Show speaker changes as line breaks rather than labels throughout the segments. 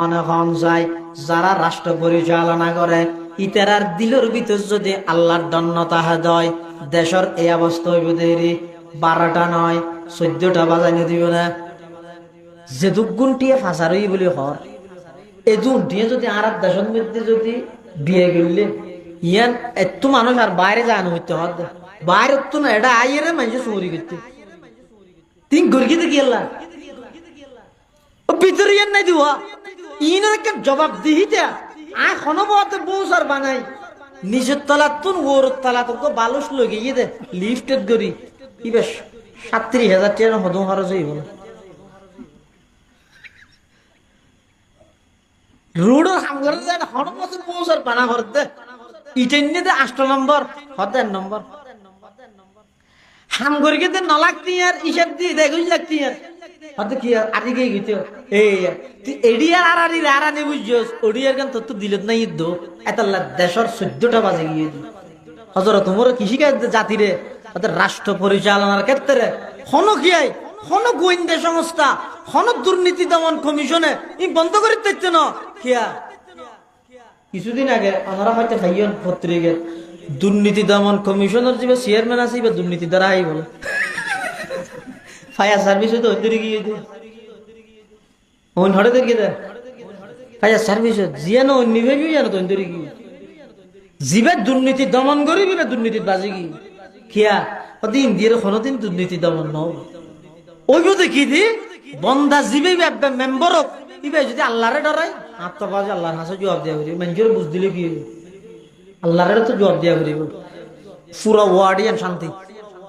অনখন যায় যারা রাষ্ট্র পরিচালনা করে ইতারার দিলের ভিতর যদি আল্লাহর দন্নতা হয় দেশের এই অবস্থা হইব দেরি 12টা নয় 14টা বাজাইনে দিব না যে দুগুণটিয়ে ফাঁসারই বলি হর এই দুগুণটিয়ে যদি আর দেশের মধ্যে যদি বিয়ে গেলে ইয়ান এত মানুষ আর বাইরে যানো হইতে হদ বাইরে তো না এটা আইয়েরে মানুষ চুরি করতে তিন গর্গিতে গেলা ভিতরে ইয়ান নাই দিওয়া ইনের একটা জবাব দিহিতে আয় খনবতে বউসার বানাই নিচের তলা তুন ওর তলা তো বালুস লগে ইয়ে দে লিফটেড গরি কি বেশ 37,000 টাকা হদম খরচ হইব রোডের সামনে যায় খনবতে বউসার বানা করতে ইটেন্নে দে 8 নম্বর হদের নম্বর হাম করি কে নলাক তিয়ার ইসাব দি দেখুন লাগতি আর হতে কি আদি গই গিতো এই তুই এডিয়ার আরানি বুঝছস ওডিয়ার গান তো দিলত নাই দো এতলা দেশের 14টা বাজে গিয়ে দি হযরত ওমর কৃষিকাজ জাতিরে ওদের রাষ্ট্র পরিচালনার ক্ষেত্রে হনো কি আই হনো গোয়েন্দা সংস্থা হনো দুর্নীতি দমন কমিশনে ই বন্ধ করে দিতে না কিয়া কিছুদিন আগে আমরা হয়তো ভাইয়ন পত্রিকা দুর্নীতি দমন কমিশনের যে চেয়ারম্যান আছে বা দুর্নীতি দ্বারা আই বলে ফায়ার সার্ভিস তো ওদের গিয়ে দে ওন হড়ে দের গিয়ে ফায়ার সার্ভিস জিয়ানো নিভেবি জানো তো ওদের গিয়ে জিবে দুর্নীতি দমন করিবি না দুর্নীতি বাজি কি কিয়া ওদি ইন্ডিয়ার কোনদিন দুর্নীতি দমন নও ওই বলতে কি দি বন্দা জিবে মেম্বার ইবে যদি আল্লাহরে ডরাই আত্মবাজি আল্লাহর কাছে জবাব দেয়া করি মানুষের বুঝ দিলে কি আল্লাহরে তো জবাব দেয়া করিব পুরো ওয়ার্ডিয়ান শান্তি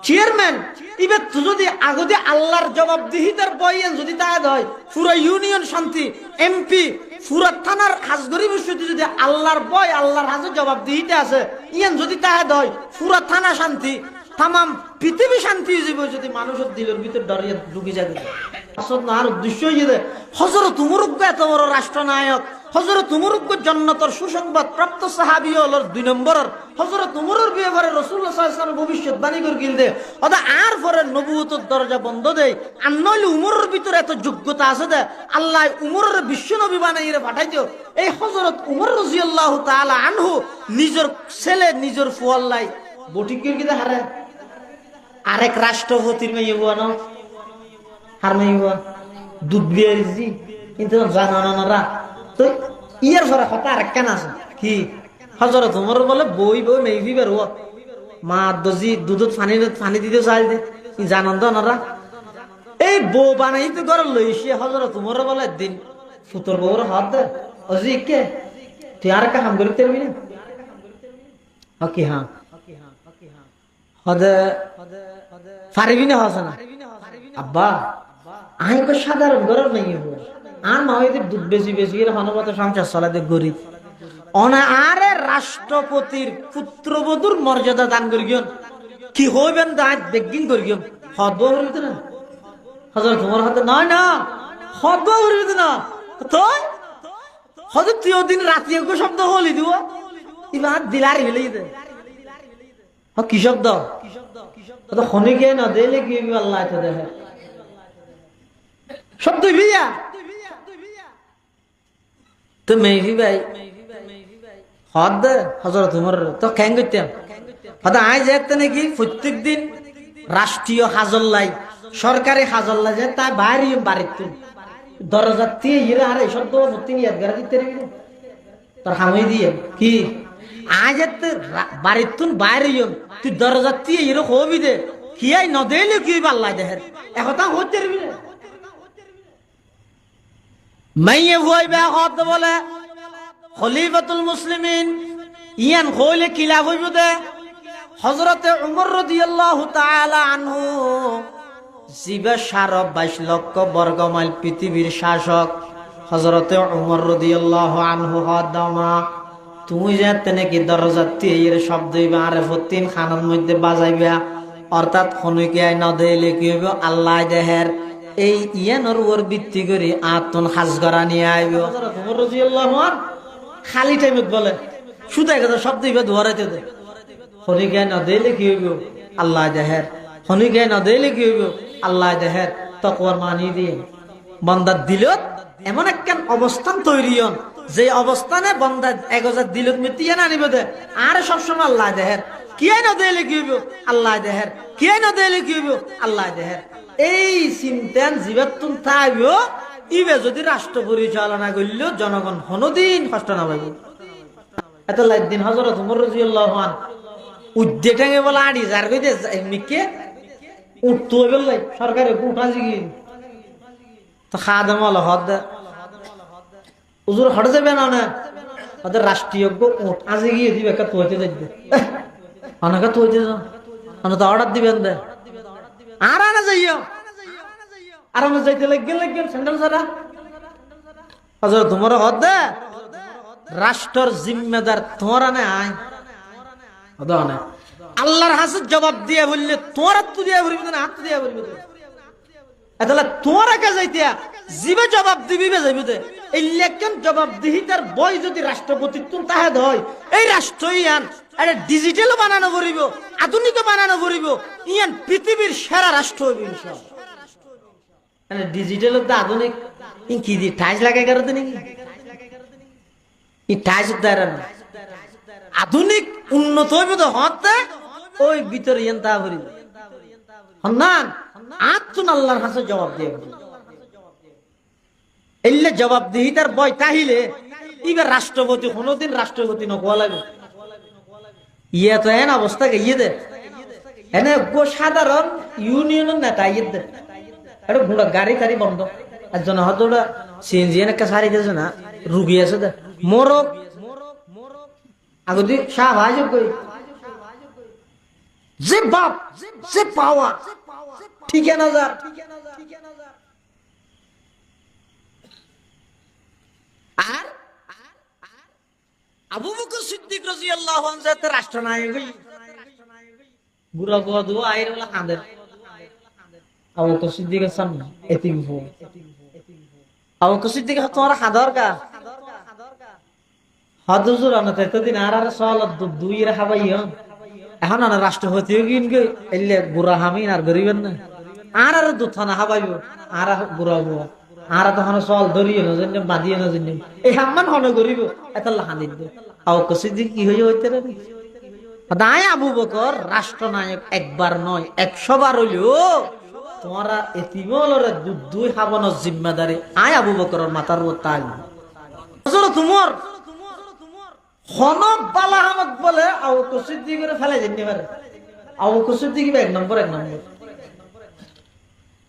চেয়ারম্যান ইবে যদি আগতে আল্লাহর জবাব দিহিতার বইয়েন যদি তা হয় পুরো ইউনিয়ন শান্তি এমপি পুরো থানার হাজগরি বিষয়টি যদি আল্লাহর বয় আল্লাহর হাজে জবাব দিহিতে আছে ইয়ান যদি তা হয় পুরো থানা শান্তি তামাম পৃথিবী শান্তি হইব যদি মানুষের দিলের ভিতর ডরিয়ে ঢুকে যাবে আসল না আর উদ্দেশ্য হইছে হযরত উমর এত বড় রাষ্ট্রনায়ক হযরত উমর জান্নাতের সুসংবাদ প্রাপ্ত সাহাবী হলর 2 নম্বরের হযরত উমরের ব্যাপারে রাসূলুল্লাহ সাল্লাল্লাহু আলাইহি ওয়াসাল্লাম ভবিষ্যৎবাণী করে গিলদে ওদা আর পরে নবুয়তের দরজা বন্ধ দেয় আর নইলে উমরের ভিতরে এত যোগ্যতা আছে দে আল্লাহ উমরের বিশ্ব নবী বানাইরে পাঠাইতো এই হযরত উমর রাদিয়াল্লাহু তাআলা আনহু নিজের ছেলে নিজের ফুয়াল্লাই বটিক গিলদে হারে আরেক রাষ্ট্রপতির মেয়ে বানো হার মেয়ে দুধ বিয়ারিছি কিন্তু জানানো না তো ইয়ার ফরা কথা আরেক কেন আছে কি হযরত ওমর বলে বই বই মেইবি বের ও মা দজি দুধত পানি দিতে চাই দে জানান তো না এই বউ বানাই তো ঘর লইছি হযরত ওমর বলে দিন ফুতর বউর হাত দে অজি কে তুই আর কা হাম করতে পারবি না ওকে হ্যাঁ হদে পারবি না হাসানা আব্বা আই কো সাধারণ ঘর নাই হবো আর মাওয়েদের দুধ বেশি বেশি এর হনবত সংসার চালাতে গরিব অনা আরে রাষ্ট্রপতির পুত্রবধূর মর্যাদা দান করিও কি হইবেন দাঁত বেগিন করিও হদব হইত না হযরত তোমার হাতে নয় না হদব হইত না তো হযরত তুই ওদিন রাতে কো শব্দ হলি দিও ইবা দিলারি হইলি দে হ কি শব্দ তো খনিকে না দেলে কি আল্লাহ তো দেখে শব্দ বিয়া তো মেহবি ভাই হদ হযরত ওমর তো কেন করতাম হদ আই যেতে নাকি প্রত্যেক দিন রাষ্ট্রীয় হাজল্লাই সরকারি হাজল্লাই যে তাই বাইরে বাড়িতে দরজা দিয়ে ইরা আরে শব্দ ভর্তি নিয়ে গাড়ি দিতে রে তোর হামই দিয়ে কি আই যেতে বাড়িতুন বাইরে তুই দরজা দিয়ে ইরা হবি দে কি আই ন দেলে কি আল্লাহ দেহের একথা হতে রে মাইয়ে ভয় বে হদ বলে খলিফাতুল মুসলিমিন ইয়ান কইলে কিলা হইব দে হযরত উমর রাদিয়াল্লাহু তাআলা আনহু জিবা 22 লক্ষ বর্গ মাইল পৃথিবীর শাসক হযরত উমর রাদিয়াল্লাহু আনহু হদামা তুমি যেতে নাকি দরজাতে এর শব্দ হইবা আরে ফতিন খানার মধ্যে বাজাইবা অর্থাৎ খনিকে আই না দেলে কি হইব আল্লাহ দেহের এই ইয়ানোর ওর ভিত্তি করে আতন হাজগরা নিয়ে আইব হযরত ওমর রাদিয়াল্লাহু আনহু খালি টাইমত বলে শুধু একটা শব্দ ইবা ধরাইতে দে খনিকে না দেলে কি হইব আল্লাহ দেহের খনিকে না দেলে কি হইব আল্লাহ দেহের তাকওয়ার মানি দিয়ে বন্দার দিলত এমন একখান অবস্থান তৈরি হন যে অবস্থানে বন্দা 1000 দিলত মিটিয়ে না নিবে দে আর সবসময় আল্লাহ দেহের কে না দিলে কি হইব আল্লাহ দেহের কে না দিলে কি হইব আল্লাহ দেহের এই চিন্তান জীবাত্তুন থাকবে ইবে যদি রাষ্ট্র পরিচালনা করল জনগণ কোনদিন কষ্ট না পাইব এত লাইদিন হযরত ওমর রাদিয়াল্লাহু আন উদ্দে টেঙে বলা আড়ি যার কইতে এমনিকে উঠতো বললে সরকারে উঠা জিগি তো খাদেম হলো হদ হুজুর হড় যাবে না না ওদের রাষ্ট্রীয় উঠ আজি গিয়ে দিবে একটা তোইতে দেখবে অনেকে তোইতে যাও অনেক অর্ডার দিবেন দে আর আনা যাইও আর আমরা যাইতে লাগবেন স্যান্ডেল ছাড়া হযরত তোমার হদ দে রাষ্ট্রের জিম্মেদার তোমার না আয় ওদানে আল্লাহর হাসে জবাব দিয়ে বললে তোর হাত দিয়ে বলবি না হাত দিয়ে বলবি তাহলে তোর আগে যাইতে জীবে জবাব দিবি যাইবি দে এই লেখকেন জবাব দিহি তার বই যদি রাষ্ট্রপতিত্ব তাহে হয় এই রাষ্ট্রই আন আরে ডিজিটাল বানানো পড়িব আধুনিক বানানো পড়িব ইয়ান পৃথিবীর সেরা রাষ্ট্র হইব ইনশাআল্লাহ মানে ডিজিটাল তো আধুনিক কি দি টাইজ লাগাই করতে নাকি এই টাইজ দ্বারা না আধুনিক উন্নত হইব তো হতে ওই ভিতরে ইয়ান তা পড়িব হন্নান আতুন আল্লাহর কাছে জবাব দিয়ে এলে জবাব দিহি তার বই তাহিলে ইবে রাষ্ট্রপতি কোনদিন রাষ্ট্রপতি নকোয়া লাগে ইয়ে তো এন অবস্থা গিয়ে দে এনে সাধারণ ইউনিয়নের নেতা ইয়ে দে এটা ঘোড়া গাড়ি টাড়ি বন্ধ একজন হয়তো ওটা সিএনজি একটা সারি দিয়েছে না রুগী আছে দে মোরক আগদি শাহ ভাই কই যে বাপ যে পাওয়া ঠিকানা যার আর আবু বকর সিদ্দিক রাদিয়াল্লাহু আনহু যাতে রাষ্ট্রনায়ক বুড়া বুয়া দুয়া আইর ওলা কাঁদের আবু বকর সিদ্দিকের সামনে এতিম হো আবু বকর সিদ্দিক তোমার খাদর কা হাদুজুর আনতে এতদিন আর সাল দুই রাখাবাই এখন আনা রাষ্ট্রপতিও কিনকে এলে বুড়া হামিন আর গরিবেন না আর দুথানা হাবাইব আর বুড়া বুয়া আর তখন সল ধরিয়ে না জন্য বাঁধিয়ে না জন্য এই হাম্মান হন গরিব এত লাহানি আবু বকর সিদ্দিক কি হয়ে হইতে রে দায় আবু বকর রাষ্ট্রনায়ক একবার নয় 100 বার হইলো তোমারা এতিমলরে দুই খাবানোর জিম্মেদারি আয় আবু বকরের মাথার উপর তাই হযরত উমর হনক বালা হামক বলে আবু বকর সিদ্দিকের ফেলে যেতে পারে আবু বকর সিদ্দিক এক নম্বর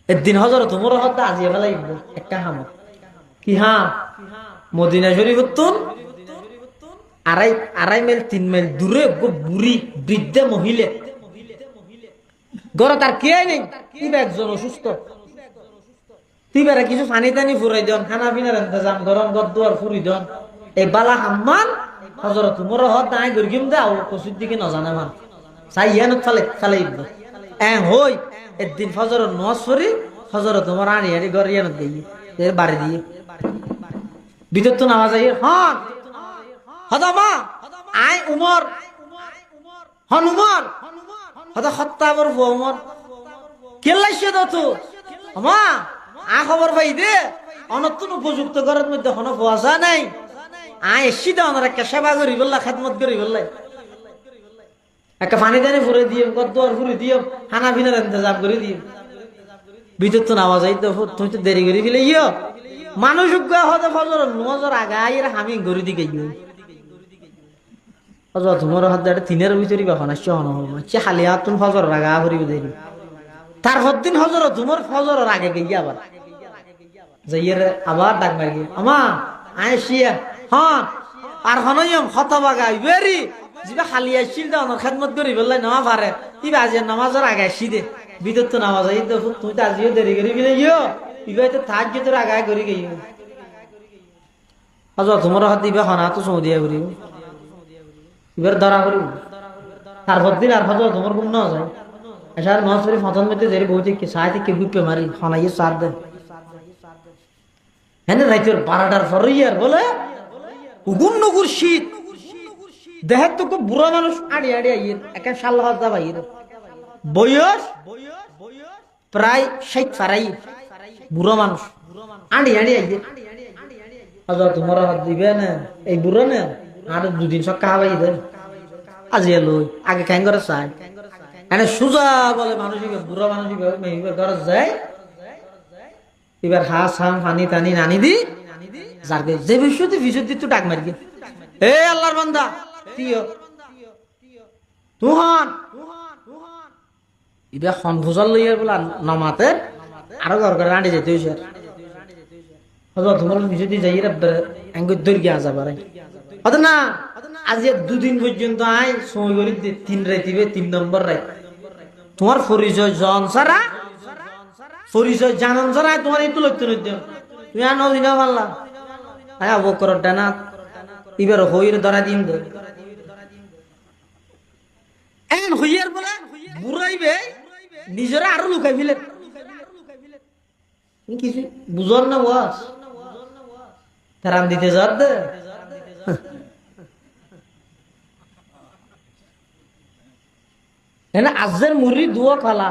একদিন হযরত উমর হত্যা আজিয়ে ফেলাই একটা হামক কি হ্যাঁ মদিনা শরীফ তুন আড়াই মাইল 3 মাইল দূরে বুড়ি বৃদ্ধ মহিলা ঘরে তার কে নেই তিবা একজন অসুস্থ তিবারে কিছু পানি টানি ফুরাই দেন খানা পিনার ইন্তজাম গরম গদ্দুয়ার ফুরি দেন এই বালা হাম্মান হযরত উমর হত্যা আই গরিম দে আবু বকর সিদ্দিক না জানে মান সাইয়ান ফলে হই একদিন ফজর নামাজ পড়ি হযরত ওমর আনি ঘরে এনে দেই এর বাড়ি দিয়ে ভিতর তো নামাজ আই হন হদামা আই উমর হন উমর হদা খত্তাবর উমর কেলাইছে তো আমা আ খবর পাই দে অনতুন উপযুক্ত ঘরের মধ্যে কোনো পয়সা নাই আই সিধা ওনার একটা সেবা করি বললা খেদমত করি বললাই একটা পানি দানি ফুরে দিয়ে গদ্দুয়ার ফুরে দিয়ে খানা পিনার ইন্তজাম করে দিয়ে ভিতর তো নামাজ আই তুমি তো দেরি করে ফেলে ইয়ো মানুষ হতে ফজর নজর আগাইয়ের হামি গড়ি দিকে ফজর তোমার হাত দাঁড়ে 3 ভিতরে কখন আসছে হচ্ছে খালি হাত তুমি ফজর আগা করিবে দেরি তার হদ্দিন ফজর তোমার ফজর আগে গিয়ে আবার যাইয়ের আবার ডাক মারি গিয়ে আমা আইসিয়া হন আর হনয়ম খতবা গাই বেরি জিবা খালি আসছিল দা অন খেদমত করি বললাই নামা পারে ইবা আজ নামাজের আগে আসি দে বিদত তো নামাজ আই তো তুই তো আজিও দেরি করি বিলে ইয়ো ইবা তো তাজ্জে তোর আগে করি গই আজ তোমার হাত দিবা হনা তো সৌদিয়া করি ইবার ধরা করি তারপর দিন আর হজর তোমার গুণ না যায় এসার নামাজ পড়ি ফতন মধ্যে দেরি বউতে কি সাইতে কি গুপে মারি হনাইয়ে সার দে হেনে রাইতের 12টার পরে ইয়ার বলে উগুন নগুর শীত দেহের তো খুব বুড়া মানুষ আড়ি আইয়ের একা সাল হাজা ভাইয়ের বয়স প্রায় 60 পারাই বুড়া মানুষ আন্ডি আন্ডি আইয়ে হজরত তোমার হাত দিবে না এই বুড়ো না আর দুদিন সব খাওয়াই দেন আজি এলো আগে ক্যাং করে চাই এনে সুজা বলে মানুষ বুড়ো মানুষ ঘর যায় এবার হাঁস হাম পানি টানি নানি দি যার যে বিশুদ্ধি বিশুদ্ধি তো ডাক মারি এ আল্লাহর বান্দা তিও তুহান এবার খন ভুজল লইয়ার বলা নমাতে আরো ঘর করে রাঁধে যেতে হয়েছে হজরত তোমার বিশুদ্ধি যাই এঙ্গুর দৈর্ঘ্য আসা পারে হতো না আজ দুদিন পর্যন্ত আই সময় করি 3 রাইতিবে 3 নম্বর রাইত তোমার পরিচয় জন সারা পরিচয় জানান সারা তোমার এই তো লক্ষ্য নইতে তুমি আর নদিন পারলা আয়া বকর ডানা এবার হইর ধরা দিন দে এন হইয়ার বলে বুড়াইবে নিজেরা আরো লুকাই ফেলে কিছু বুঝর না ওয়াস তারাম দিতে যার দে না আজের মুড়ি দুয়া খালা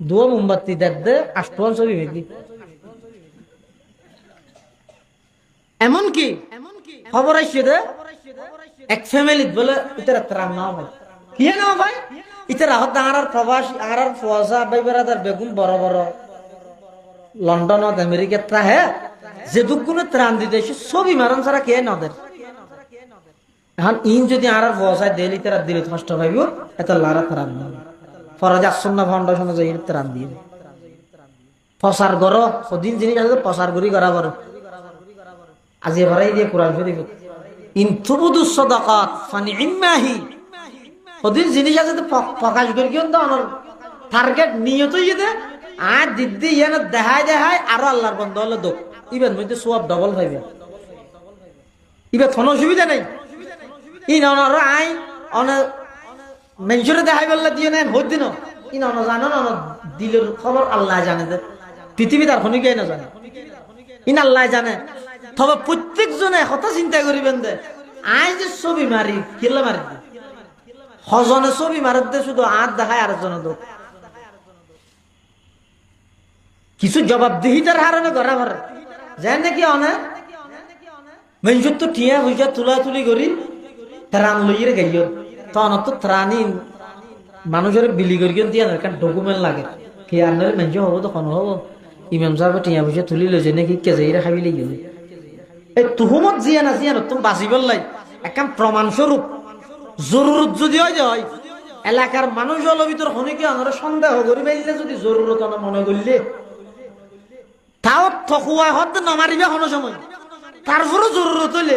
দুয়া মোমবাতি দে আষ্টন ছবি ভেদি এমন কি খবর আসছে দে এক ফ্যামিলিত বলে ইতারা ত্রাণ নাও ভাই কি নাও ভাই ইতারা হত আর প্রবাসী আর ফওয়াজা ভাই বেরাদার বেগুন বড় বড় লন্ডনত আমেরিকা ত্রা হে যে দুগুলো ত্রাণ দিতে ছবি মারন ছাড়া কে নদের এখন ইন যদি আর ফওয়াজা দেলি তারা দিলে কষ্ট পাইব এত লারা ত্রাণ না ফরাজ আসন্না ফাউন্ডেশনে যাই ত্রাণ দিয়ে প্রচার করো সদিন জিনিস আছে প্রচার করি করা বড় আজি ভরাই দিয়ে কোরআন শরীফ ইন তুবুদু সাদাকাত ফানি'মাহি সদিন জিনিস আছে তো প্রকাশ করি কিন তো আমার টার্গেট নিয়তই যেতে আর দিদি ইয়ানা দেখায় আর আল্লাহর বন্ধ হলো দোক ইবেন মধ্যে সওয়াব ডাবল পাইবে ইবে কোনো অসুবিধা নাই ইন অনর আই অন মেনজুরে দেখাই বললে দিও না ভোট দিন ইন অন জানো না দিলের খবর আল্লাহ জানে দে পৃথিবী তার খনি কে না জানে ইন আল্লাহ জানে তবে প্রত্যেক জনে কথা চিন্তা করিবেন দে আই যে ছবি মারি কিল্লা মারি হজনে ছবি মারত দে শুধু হাত দেখায় আর জন দোক কিছু জবাবদিহিতার হারণে গড়া ভরে যায় নাকি অনেক মেনজুর তো টিয়া হইয়া তুলি করি ত্রাণ লইয়ে গাইয় তখন তো ত্রাণই মানুষের বিলি করি দিয়া কারণ ডকুমেন্ট লাগে কি আর নলে মেনজু হবো তখন হবো ইমাম সাহেব টিয়া পয়সা তুলি লইছে নাকি কেজাইরা খাবি লেগে এই তুহুমত জিয়া না তুমি বাঁচিবার লাই একখান প্রমাণ স্বরূপ জরুরত যদি হয় এলাকার মানুষ হলো ভিতর হনিকে আমরা সন্দেহ করি পাইলে যদি জরুরত মনে করলে তাও ঠকুয়া হত নামারিবে কোনো সময় তারপরে জরুরত হইলে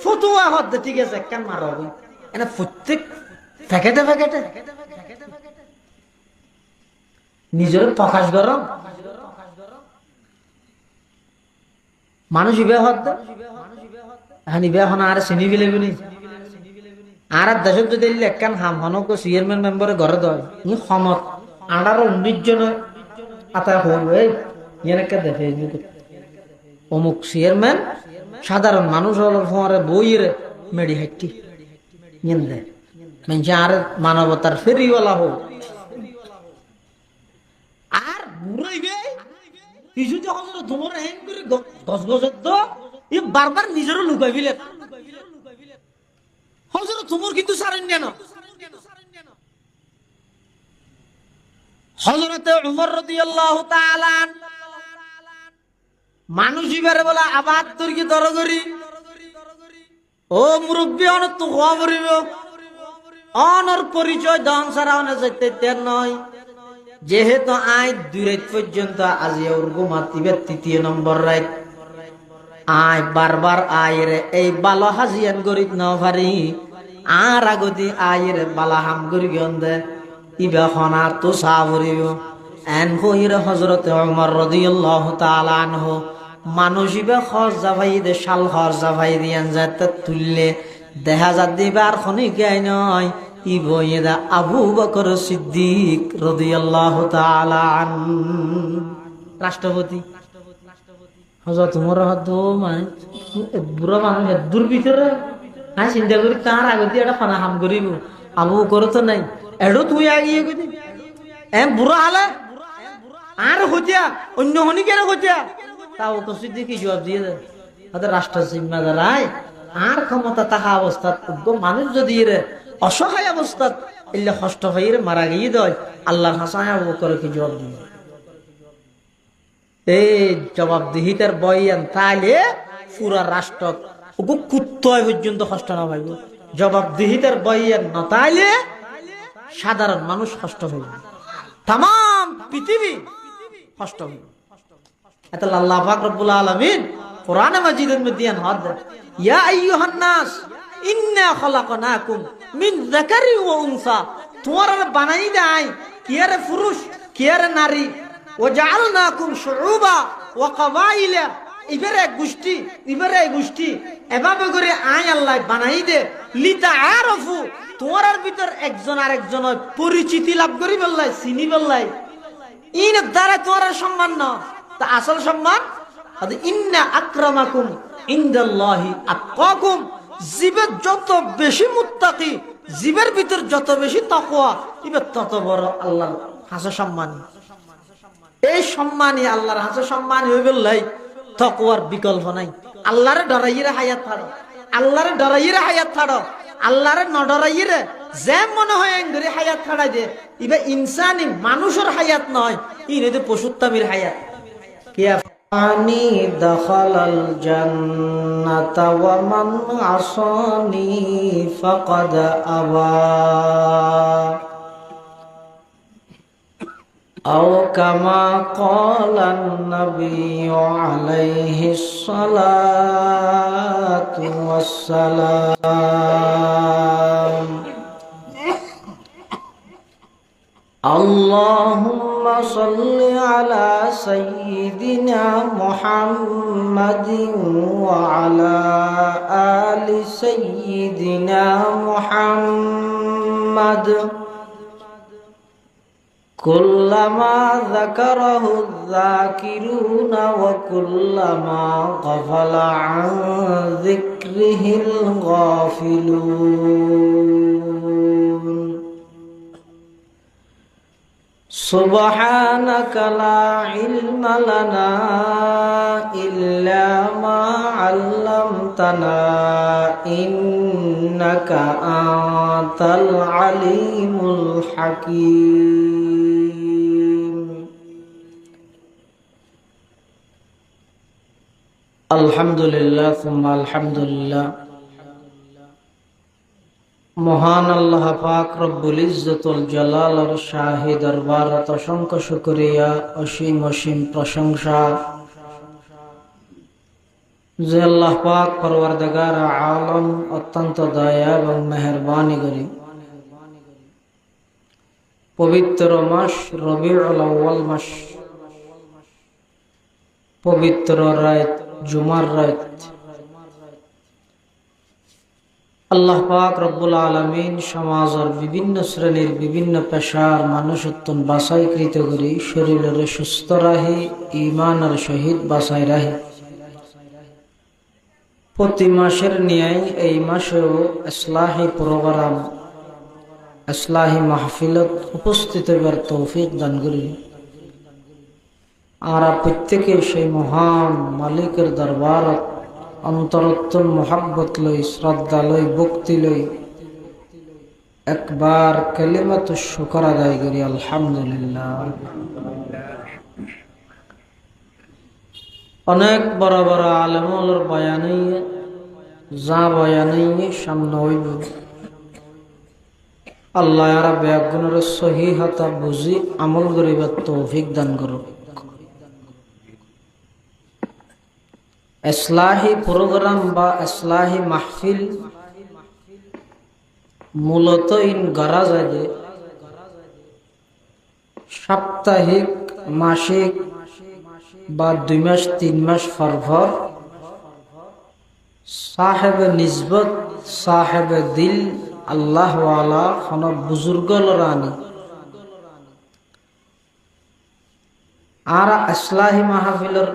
ফতুয়া হত ঠিক আছে কেন মারা হবে এনে প্রত্যেক ফেকেটে নিজের প্রকাশ গরম মানুষ ইবে হত ইবে এখন আর চিনি গেলে আর দেশত যদি একখান হাম হনক চেয়ারম্যান মেম্বারে ঘরে দেয় ই সমত 18-19 জনে আতা হয়ে এনেকে দেখে অমুক চেয়ারম্যান সাধারণ মানুষ হল ফোয়ারে বইয়ের মেডি হাইটি দে আর মানবতার ফেরিওয়ালা হোক আর বুড়াইবে কিছু যখন তোমার হ্যাং করে গছ বারবার নিজেরও লুকাই ফেলে হযরত ওমর কিন্তু সারেন না হযরত ওমর রাদিয়াল্লাহু তাআলা মানুষ ইবারে বলা আবাদ তুর্কি দরগরি ও মুরব্বী অন তো খবরিব অনর পরিচয় দান সারা অন যাইতে নয় যেহেতু আই 2 রাত পর্যন্ত আজি ওর ঘুমাতিবে 3 নম্বর রাত আই বারবার আয়ের এই বালো হাজিয়ান গরিব না পারি আর আগতি আয়ের বালাহাম গরি গন্দে ইবা খনা তো সাবরিব এন কইরে হযরত ওমর রাদিয়াল্লাহু তাআলা আনহু মানুষ ইবা খরচ জাভাই দে শাল খরচ জাভাই দিয়ান যাত তুললে দেখা যা দিবার খনি গায় নয় ই বইদা আবু বকর সিদ্দিক রাদিয়াল্লাহু তাআলা আন রাষ্ট্রপতি হযরত ওমর হতো মানে বুড়া মানুষ দূর ভিতরে হ্যাঁ চিন্তা করি কার আগতে এটা ফানা হাম করিব আবু বকর তো নাই এডো তুই আগিয়ে কই এম বুড়া হালে আর হইয়া অন্য হনিকের হইয়া তাও কসিদ্ধি কি জবাব দিয়ে দেয় তাদের রাষ্ট্র জিম্মাদারায় আর ক্ষমতা তাহা অবস্থা মানুষ যদি অসহায় অবস্থা এলে কষ্ট হয়ে মারা গিয়ে দেয় আল্লাহর হাসায় করে কি জবাব দিয়ে এই জবাবদিহিতার বয়ান তাইলে পুরা রাষ্ট্র কুত্তয় পর্যন্ত কষ্ট না পাইব জবাবদিহিতার বয়ান না তাইলে সাধারণ মানুষ কষ্ট হইব তাম পৃথিবী কষ্ট হইব এত আল্লাহ পাক রব্বুল আলামিন কোরআনে মাজিদের মধ্যে হাত দেন ইয়া আইয়ুহান নাস ইন্না খলাকনাকুম মিন যাকারি ওয়া উনসা তোমারা বানাই দেই কি আরে পুরুষ কি আরে নারী ও জাআলনাকুম শুউবা ওয়া কবাইলা ইবারে এক গোষ্ঠী এভাবে করে আই আল্লাহ বানাই দে লিতাআরাফু তোমার ভিতর একজন আরেকজনের পরিচিতি লাভ করি বললাই চিনি বললাই ইন দ্বারা তোমার সম্মান না তা আসল সম্মান ইন্না আকরামাকুম ইনদাল্লাহি আতকাকুম জীবের যত বেশি মুত্তাকি জীবের ভিতর যত বেশি তাকওয়া ইবার তত বড় আল্লাহর কাছে সম্মানী এই সম্মানী আল্লাহর কাছে সম্মানী হয়ে গেলাই তাকওয়ার বিকল্প নাই আল্লাহরে ডরাইয়ে হায়াত ছাড়ো আল্লাহরে ডরাইয়ে হায়াত ছাড়ো আল্লাহরে ন ডরাইয়ে যে মনে হয় এঙ্গরে হায়াত ছাড়াই দে ইবা ইনসানি মানুষের হায়াত নয় ইনে পশুত্তামির হায়াত কিয়া আনি দখালাল জান্নাতা ওয়া মান আসানি ফাকাদ আবা আও কামা ক্বালান নবিয়্যু আলাইহিস সালাতু ওয়াস সালাম আল্লাহুম্মা সাল্লি আলা সাইয়্যিদিনা মুহাম্মাদিন ওয়া আলা আলি সাইয়্যিদিনা মুহাম্মাদ কুল্লামা যাকারাহু যাকিরুনা ওয়া কুল্লামা গাফালা আন যিকরিহিল গাফিলুন সুবহানাকা লা ইলমা লানা ইল্লা মা 'আল্লামতানা ইন্নাকা আনতাল আলিমুল হাকীম আলহামদুলিল্লাহ সুম্মা আলহামদুলিল্লাহ মহান আল্লাহ পাক রব্বুল ইজ্জতুল জালালের শাহী দরবারত অসংখ্য শুকরিয়া অসীম অসীম প্রশংসা যে আল্লাহ পাক পরওয়ারদিগার আলম অত্যন্ত দয়া এবং মেহেরবানি করি পবিত্র মাস রবিউল আউয়াল মাস পবিত্র রাত জুমার রাত আল্লাহ পাক রব্বুল আলামিন সমাজের বিভিন্ন শ্রেণীর বিভিন্ন পেশার মানুষত্বন বাছাইকৃত করি শরীরের সুস্থ রাহি ঈমানের সহিত বাছাই রাহি প্রতি মাসের ন্যায় এই মাসেও ইসলাহি প্রোগ্রাম ইসলাহি মাহফিলত উপস্থিত হবার তৌফিক দান করি আমরা প্রত্যেকে সেই মহান মালিকের দরবারত অন্তরত্তর মোহাব্বত লই শ্রদ্ধা লই ভক্তি লই একবার কালিমাতুশ শুকর আদায় করি আলহামদুলিল্লাহ অনেক বড় বড় আলেমুলের বয়ানে যা বয়ানে সামনে হইব আল্লাহ আর ব্যাগুনের সহিহতা বুঝি আমল করিবার তৌফিক দান করুক ইসলাহি প্রোগ্রাম বা ইসলাহি মাহফিল মূলত ইন গড়া যায় যে সাপ্তাহিক মাসিক বা 2 মাস 3 মাস পর সাহেব নিসবত সাহেব দিল আল্লাহ ওয়ালা খন বুজুর্গ লরানি আর ইসলাহি মাহফিলের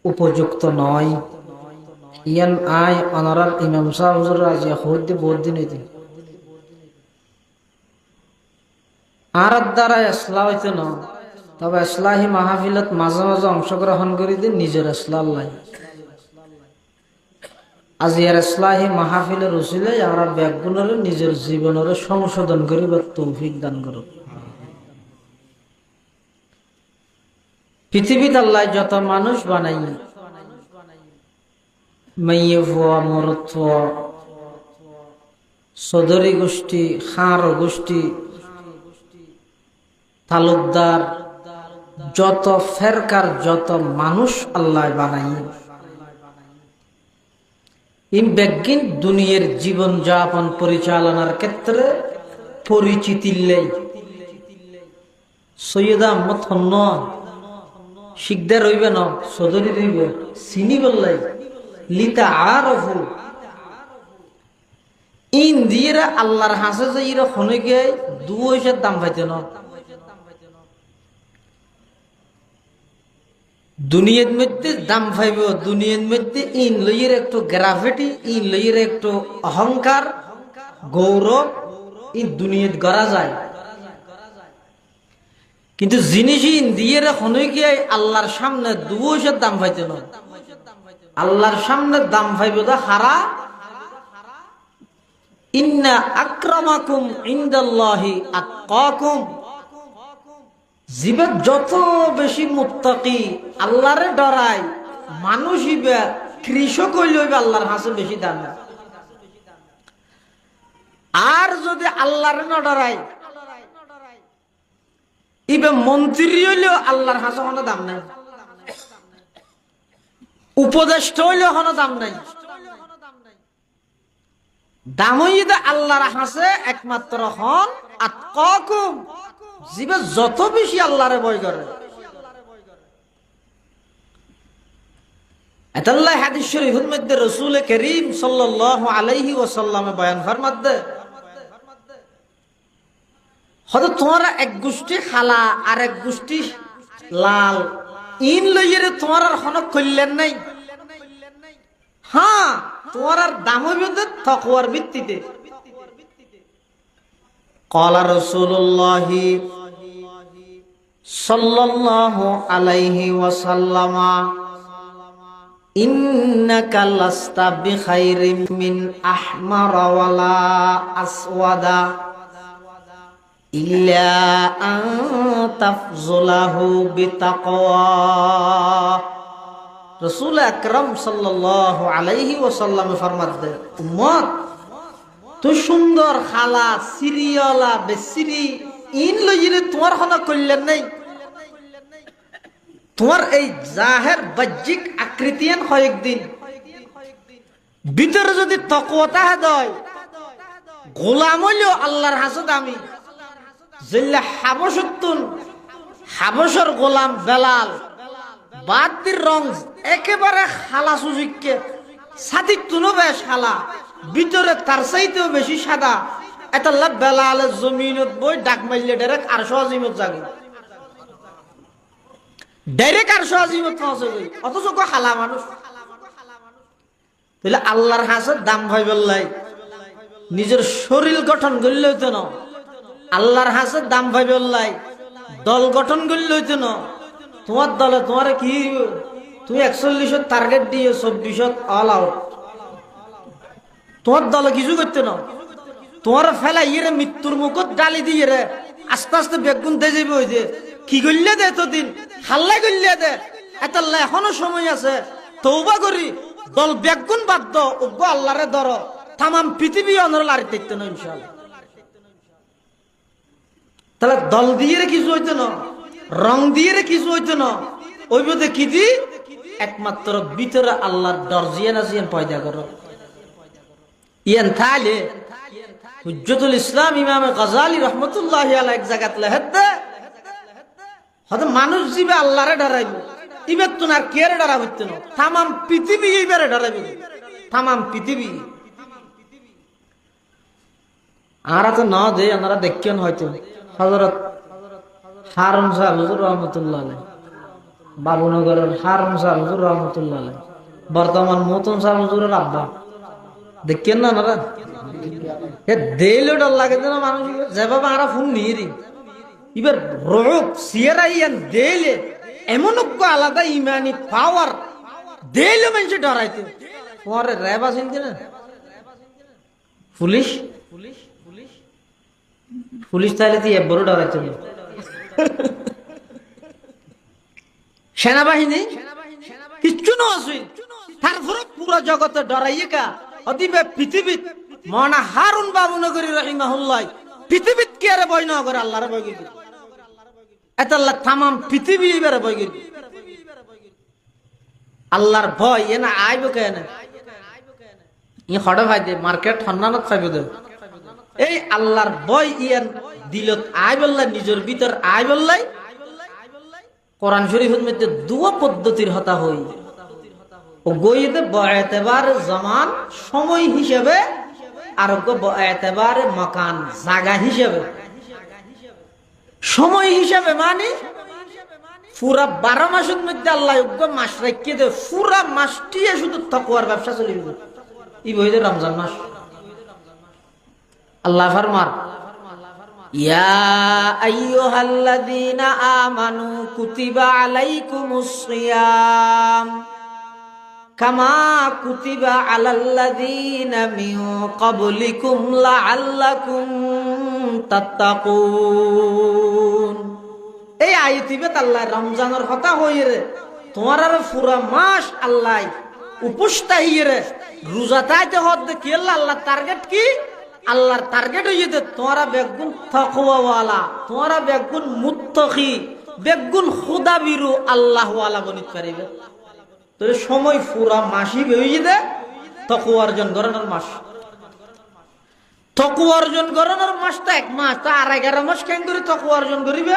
উপযুক্ত নয় ইয়ান আয় অনারার ইমাম সাহেব হুজুর রাজি হইতে বহুত দিন হইতে আর দ্বারা ইসলাম হইতে না তবে ইসলাহি মাহফিলত মাঝে মাঝে অংশগ্রহণ করি দিন নিজের ইসলাল্লাহ আজ ইয়ার ইসলাহি মাহফিলের উসিলায় আমরা ব্যাগগুলোর নিজের জীবনের সংশোধন করিবার তৌফিক দান করো। পৃথিবীতে আল্লাহ যত মানুষ বানাই মেয়ে ফুয়া মরদ ফুয়া চৌধুরী গোষ্ঠী খাঁর গোষ্ঠী তালুকদার যত ফেরকার যত মানুষ আল্লাহ বানাই ইনবেগিন দুনিয়ার জীবন যাপন পরিচালনার ক্ষেত্রে পরিচিতি সৈয়দা আহমদ হন্ন শিকদার রইবে না চৌধুরী রইবে চিনি বললাই লিতা আর ইন দিয়ে আল্লাহর হাসে যে ইরা হনে গিয়ে 2 পয়সার দাম পাইতে না দুনিয়ার মধ্যে দাম পাইব দুনিয়ার মধ্যে ইন লইয়ের একটু গ্রাফিটি ইন লইয়ের একটু অহংকার গৌরব ইন দুনিয়াত গড়া যায় কিন্তু জিনিস ইন দিয়ে হনে গিয়ে আল্লাহর সামনে 2 পয়সার দাম পাইতে না আল্লাহর সামনে দাম পাইব দা হারা ইন্না আক্রামাকুম ইনদাল্লাহি আতকাকুম জীবের যত বেশি মুত্তাকি আল্লাহরে ডরায় মানুষ ইবে কৃষক হইলে আল্লাহর হাসে বেশি দাম আর যদি আল্লাহরে না ডরায় ইবে মন্ত্রী হইলেও আল্লাহর হাসে কোনো দাম নাই উপদেষ্টা হইলেও কোনো দাম নাই দাম হইতে আল্লাহর হাসে একমাত্র হন আতকাকুম জীবে যত বেশি আল্লাহরে ভয় করে এতাল্লাহ হাদিস শরীফের মধ্যে রাসূল করিম সাল্লাল্লাহু আলাইহি ওয়াসাল্লামে বয়ান ফরমাতে হয়তো তোমরা এক গোষ্ঠী খালা আর এক গোষ্ঠী লাল ইন লইয়েরে তোমার আর হনক কল্যাণ নাই হ্যাঁ তোমার আর দাম হইবে তাকওয়ার ভিত্তিতে قال رسول الله صلى الله عليه وسلم إنك لست بخير من أحمر ولا أسود إلا أن تفضله بتقوى رسول أكرم صلى الله عليه وسلم فرماতে উম্মত তো সুন্দর খালা সিরিয়ালা বেসিরি ইন লইরে তোমার হনা কল্যাণ নাই তোমার এই জাহের বাহ্যিক আকৃতিয়ান কয়েকদিন ভিতরে যদি তাকওয়াটা হয় গোলাম হইলেও আল্লাহর হাসদ আমি জিল্লা হাবশতুন হাবশর গোলাম বেলাল বাদদির রং একেবারে খালা সুজিককে সাথী তুনো বেশ খালা ভিতরে তার চাইতেও বেশি সাদা এতাল্লাহ বেলালের জমিনত বই ডাক মাইলে ডাইরেক্ট আরশ আজিমত জাগে ডাইরেক্ট আরশ আজিমত পৌঁছে গই অথচ কো খালা মানুষ তাহলে আল্লাহর হাসের দাম ভাই বললাই নিজের শরীর গঠন করলে হইতো না আল্লাহর হাসের দাম ভাই বললাই দল গঠন করলে হইতো না তোমার দলে তোমার কি তুমি 41 টার্গেট দিয়ে 24 অল আউট তোমার দলে কিছু করতে না তোমার ফেলা ইয়ে মৃত্যুর মুখত ডালি দিয়ে রে আস্তে আস্তে বেগুন দিয়ে যাবে ওই যে কি করলে দে এতদিন হাল্লাই করলে দে এতাল্লা এখনো সময় আছে তওবা করি দল বেগুন বাদ দাও ওগো আল্লাহরে ধরো তামাম পৃথিবী অনর লারি দেখতে না ইনশাআল্লাহ তাহলে দল দিয়ে কিছু হইতো না রং দিয়ে কিছু হইতো না ওই বোধে কি দি একমাত্র ভিতরে আল্লাহর দরজিয়ান আজিয়ান পয়দা করো ইয়ান তাহলে হুজ্জতুল ইসলাম ইমাম গাজালি রহমতুল্লাহি আলাইহি এক জায়গাত লেখতে হয়তো মানুষ জীবে আল্লাহরে ডরাইবে ইবে তো না কেরে ডরা হইতো না তামাম পৃথিবী ইবারে ডরাইবে তামাম পৃথিবী আরা তো না দে আপনারা দেখেন হয়তো হযরত হারুন শাহ হুজুর রহমাতুল্লাহ আলাইহি বাবুনগরের হারুন শাহ হুজুর রহমাতুল্লাহ আলাইহি বর্তমান মতন শাহ হুজুরের আব্বা দেখেন না আপনারা এ দেইলো ডর লাগে না মানুষ যেভাবে আমরা ফোন নিয়ে এবার রোগ সিয়ারাইয়ান দেলে এমন আলাদা ইমানি পাওয়ার দেলে মানুষ ডরাইতে তোমার র্যাব আছেন কিনা পুলিশ পুলিশ তাহলে তুই বড় ডরাইতে সেনাবাহিনী কিচ্ছু না আসুন তারপরে পুরো জগতে ডরাইয়ে কা অতিবে পৃথিবীত মনা হারুন বাবু নগরী রহিমাহুল্লাহ পৃথিবীত কে আরে বই না করে আল্লাহর বই গিয়ে এত আল্লাহ তামাম পৃথিবী এবারে বই গিয়ে আল্লাহর ভয় এ না আইব কেন ই হড়ে ভাই দে মার্কেট হন্নানত পাইব দে এই আল্লাহর ভয় ইয়ান দিলত আই বললাই নিজের ভিতর আই বললাই কোরআন শরীফের মধ্যে দুয়া পদ্ধতির হতা হই ও গইতে বএতেবার জামান সময় হিসেবে আর বএতেবার মাকান জায়গা হিসেবে সময় হিসেবে মানে পুরা 12 মাসের মধ্যে আল্লাহ মাস রাখিয়ে দে পুরা মাসটি শুধু তাকওয়ার ব্যবসা চলিবে ই বইতে রমজান মাস আল্লাহ ফরমান ইয়া আইয়ুহাল্লাযীনা আমানু কুতিবা আলাইকুমুস সিয়াম কামা কুতিবা আলাল্লাযীনা মিন ক্বাবলিকুম লাআল্লাকুম তাত্তাকুন এই আয়াতিবে আল্লাহ রমজানের কথা হইরে তোমার আর পুরা মাস আল্লাহ উপস্থিত হইরে রোজা তাইতে হদ কি আল্লাহ টার্গেট কি আল্লাহর টার্গেট হইতে তোমরা বেগুন তাকওয়াওয়ালা তোমরা বেগুন মুত্তাকি বেগুন খুদাবিরু আল্লাহওয়ালা বনিত পারিবে তো সময় পুরা মাসই হইয়ে দে তাকওয়া অর্জন করার মাস তাকওয়া অর্জন করার মাস তো এক মাস তা আর 11 মাস কেন করে তাকওয়া অর্জন করিবে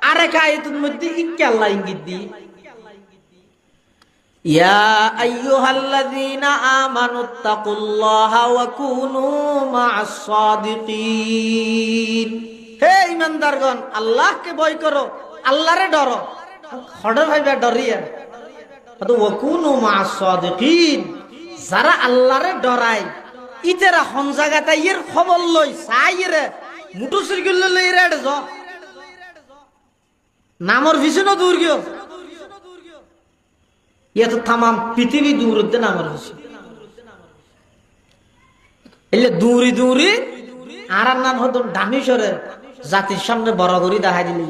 আরেক আয়াতের মধ্যে ইকে আল্লাহ ইঙ্গিত দি ইয়া আইয়ুহাল্লাযীনা আমানুত্তাকুল্লাহা ওয়া কুনু মা'আস সাদিকিন হে ঈমানদারগণ আল্লাহকে ভয় করো আল্লাহরে ডরো খড়ে ভাইবা ডরিয়া তো ওয়া কুনু মা'আস সাদিকিন যারা আল্লাহরে ডরায় ইতেরা হন জায়গাতে এর খবর লই চাইরে মোটরসাইকেল লই রেড জ নামর ভিসনো দূর গিয়ে ইয়া তো তামাম পৃথিবী দূর হতে নামর ভিসি এলে দূরি দূরি আর নাম হতো ডামিসরে জাতির সামনে বড় করি দেখাই দিলি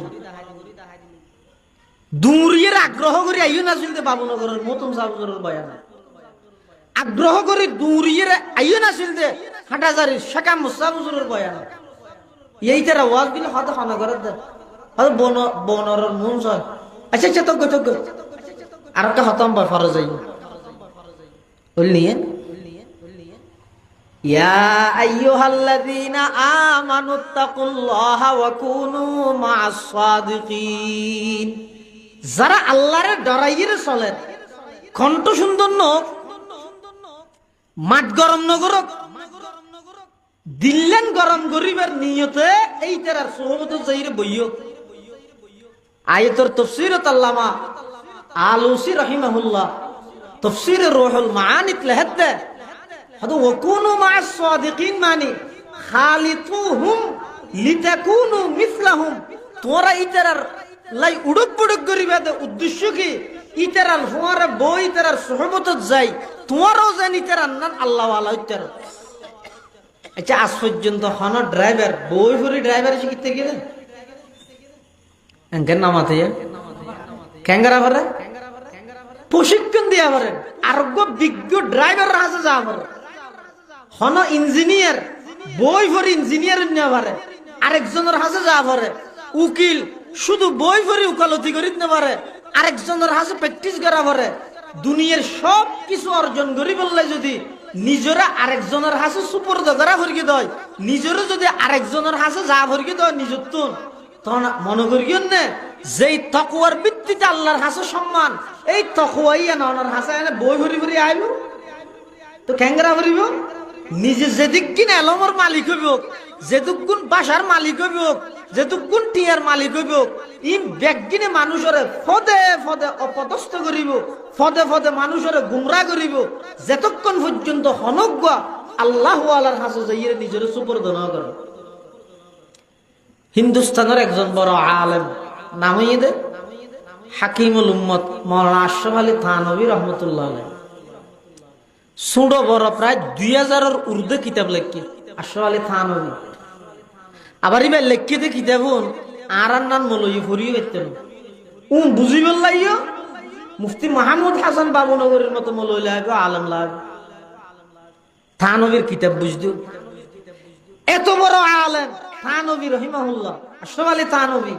দূরিয়ের আগ্রহ করি আইও না চলতে বাবুনগরের মতন সাবুজরের বয়ান আগ্রহ করি দূরিয়ের আইও না চলতে হাটাজারি শেখা মুসাবুজরের বয়ান এই তারা ওয়াজ বিল হয়তো খানা করে দে হয়তো বনর মন হয় আচ্ছা আচ্ছা তজ্ঞ আর একটা হতম বয় ফরজ যাই বললিয়ে ইয়া আইয়ুহাল্লাযীনা আমানুত্তাকুল্লাহা ওয়া কুনু মা'আস সাদিকিন যারা আল্লাহরে ডরাইয়ে চলে কণ্ঠ সুন্দর নক মাঠ গরম নগরক দিল্লান গরম গরিবের নিয়তে এই তার সোহবত যাইরে বইও আয়াতের তাফসীরত আল্লামা আলুসি রাহিমাহুল্লাহ তাফসীরে রূহুল মাআনিত লেখতে হদু ওয়াকুনু মা'আস সাদিকিন মানে খালিতুহুম লিতাকুনু মিসলাহুম তোরা ইতারার লাই উড়ক বুড়ক গরিবাদে উদ্দেশ্য কি ইতারাল হুয়ারে বই ইতারার সোহবত যাই তোমারও জানি ইতারার নাম আল্লাহ ওয়ালা ইতার আচ্ছা আজ পর্যন্ত হন ড্রাইভার বই ভরি ড্রাইভার শিখতে গেলেন এঙ্কের নামাতে ক্যাঙ্গারা ভরে প্রশিক্ষণ দিয়া ভরে আরোগ্য বিজ্ঞ ড্রাইভার আছে যা ভরে হন ইঞ্জিনিয়ার বই ভরি ইঞ্জিনিয়ার নিয়ে ভরে আরেকজনের হাসে যা ভরে উকিল শুধু বই ভরি উকালতি করিত না পারে আরেকজনের হাসে প্র্যাকটিস করা ভরে দুনিয়ার সব কিছু অর্জন করি বললে যদি নিজরা আরেকজনের হাসে সুপর্দ করা ভরকি দেয় নিজেরও যদি আরেকজনের হাসে যা ভরকি দেয় নিজের তখন মনে করিও না যেই তাকওয়ার ভিত্তিতে আল্লাহর হাসে সম্মান এই তাকওয়াই না ওনার হাসে বই ভরি ভরি আইব তো ক্যাঙ্গরা ভরিব নিজে যেদিক কিনে এলমর মালিক হইব যেদুকুন বাসার মালিক হইব যেদুকুন টিয়ার মালিক হইব ই ব্যক্তিনে মানুষরে ফদে ফদে অপদস্থ করিব ফদে ফদে মানুষরে গুমরা করিব যতক্ষণ পর্যন্ত হনজ্ঞ আল্লাহ ওয়ালার হাসে যাইয়ে নিজের সুপর্দ না করে হিন্দুস্তানের একজন বড় আলেম, নাম হইয়ে দে হাকিমুল উম্মত মৌলানা আশরাফ আলী থানভী রহমতুল্লাহ আলাইহি। ছোট বড় প্রায় 2000-এর উর্দু কিতাব লেখি আশরাফ আলী থানভী। আবার এবার লেখিতে কিতাবুন আর নাম মলই ফুরিয়ে পেতেন বুঝি বললাইও মুফতি মাহমুদ হাসান বাবুনগরের মতো মলই লাগবে, আলেম লাগবে। থানভীর কিতাব বুঝদিও এত বড় আলেম থানভী রহিমাহুল্লাহ আশরাফ আলী থানভী।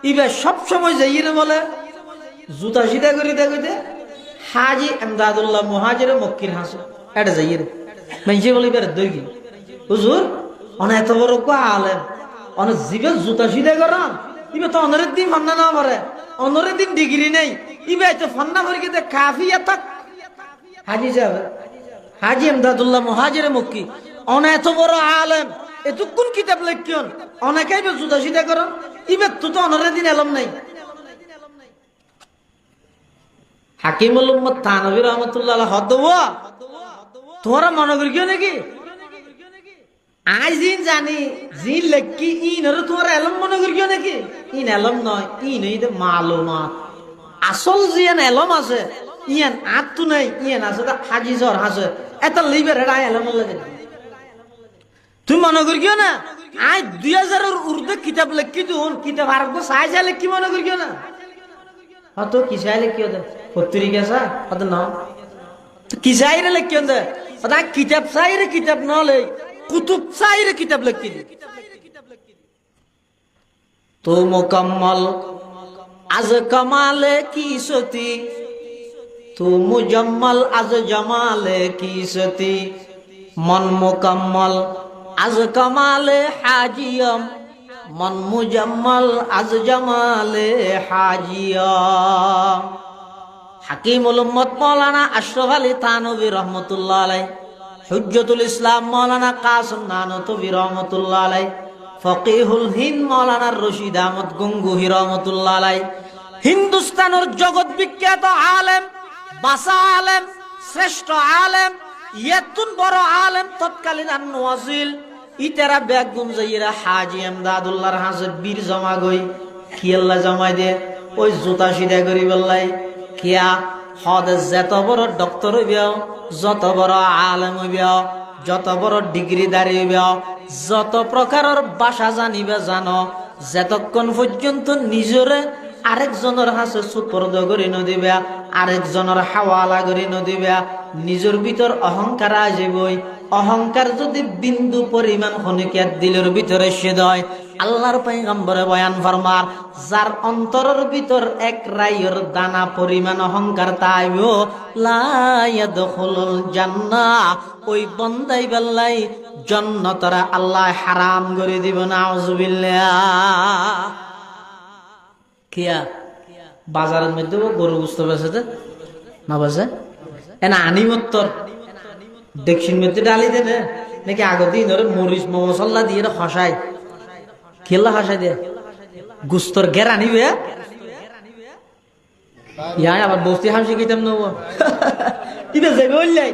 ইবে সব সময় যাইরে বলে জুতা সিধা করে দেখে হাজি এমদাদুল্লাহ মুহাজির মক্কির হাসে এটা যাইরে মাইজে বলে এবার দইগি হুজুর অনেক এত বড় আলেম অনেক জিবে জুতা সিধা করান ইবে তো অনরের দিন ফান্না না পারে, অনরের দিন ডিগ্রি নেই, ইবে তো ফান্না করে গিয়ে কাফি এতক হাজি যাবে হাজি এমদাদুল্লাহ মুহাজির মক্কি অনেক এত বড় আলেম এতক্ষণ কিতাব লেখিয়ন অনেকেই জুতা সিধা করেন ইবে তো অনরের দিন এলম নাই। হাকিমুল উম্মত থানভী রহমতুল্লাহ হদওয়া তোমরা মনে করিও নাকি আজ দিন জানি জিন লেখি ইনরে তোমার এলম মনে করিও নাকি? ইন এলম নয়, ইন হইতে মালুমাত। আসল জিয়ান এলম আছে ইয়ান আত্তু নাই, ইয়ান আছে হাজি জ্বর হাসে এটা লিবের এটা এলম লাগে। তুমি মনে করিও না আজ 2000-এর উর্দু কিতাব লেখি তুন কিতাব আর চাই চাইলে কি মনে করিও না হত কি চাইলে কি হতে পত্রিকা চা হত ন কি চাইরে লেখি দে কিতাব চাইরে কিতাব নলে কুতুব চাইরে কিতাব লেখি দি তো মুকম্মল আজ কমালে কি সতি তো মুজম্মল আজ জমালে কি সতি মন মুকম্মল আজ কমালে হাজিয়ম মন মুজম্মল আজ জমালে হাজিয়ম। হাকিমুল উম্মত মৌলানা আশরাফ আলী থানভী রহমতুল্লাহ আলাইহি, হুজ্জতুল ইসলাম মৌলানা কাসিম নানতভী রহমতুল্লাহ আলাইহি, ফকিহুল হিন্দ মৌলানা রশিদ আহমদ গঙ্গুহি রহমতুল্লাহ আলাইহি, হিন্দুস্তানের জগৎ বিখ্যাত আলেম, বাসা আলেম, শ্রেষ্ঠ আলেম, ইয়াতুন বড় আলেম তৎকালীন আন-নওয়াজিল ইতারা বেগুন যাইরা হাজি এমদাদুল্লাহর হাজে বীর জমা গই কি আল্লাহ জমাই দে ওই জুতা সিধা করি বললাই কিয়া হদ যত বড় ডক্টর হইবেও, যত বড় আলেম হইবেও, যত বড় ডিগ্রিদারি হইবেও, যত প্রকারের ভাষা জানিবে জানো, যতক্ষণ পর্যন্ত নিজরে আরেকজনের হাসে সুপর্দ করে নদিবে, আরেকজনের হাওয়ালা করে নদিবে, নিজের ভিতর অহংকার আসবই। অহংকার যদি বিন্দু পরিমাণ খনিকাত দিলের ভিতরে সেদয়, আল্লাহর পয়গম্বরে বয়ান ফরমার যার অন্তরের ভিতর এক রাইয়ের দানা পরিমাণ অহংকার তাইব লা ইয়াদখুলুল জান্নাহ, ওই বন্দাই বেল্লাই জান্নাতরা আল্লাহ হারাম করে দিব। নাউজুবিল্লাহ। কিয়া বাজারের মধ্যে গরু বুঝতে পারছে না বাজে এনা আনিমত্তর দেখছিন মধ্যে ডালি দে নাকি আগতে ধরে মরিচ মশলা দিয়ে খসাই খেলা খসাই দে গুস্তর ঘের আনিবে ইয়া আবার বস্তি হাসি খেতাম নেব ইবে যাবে ওইলাই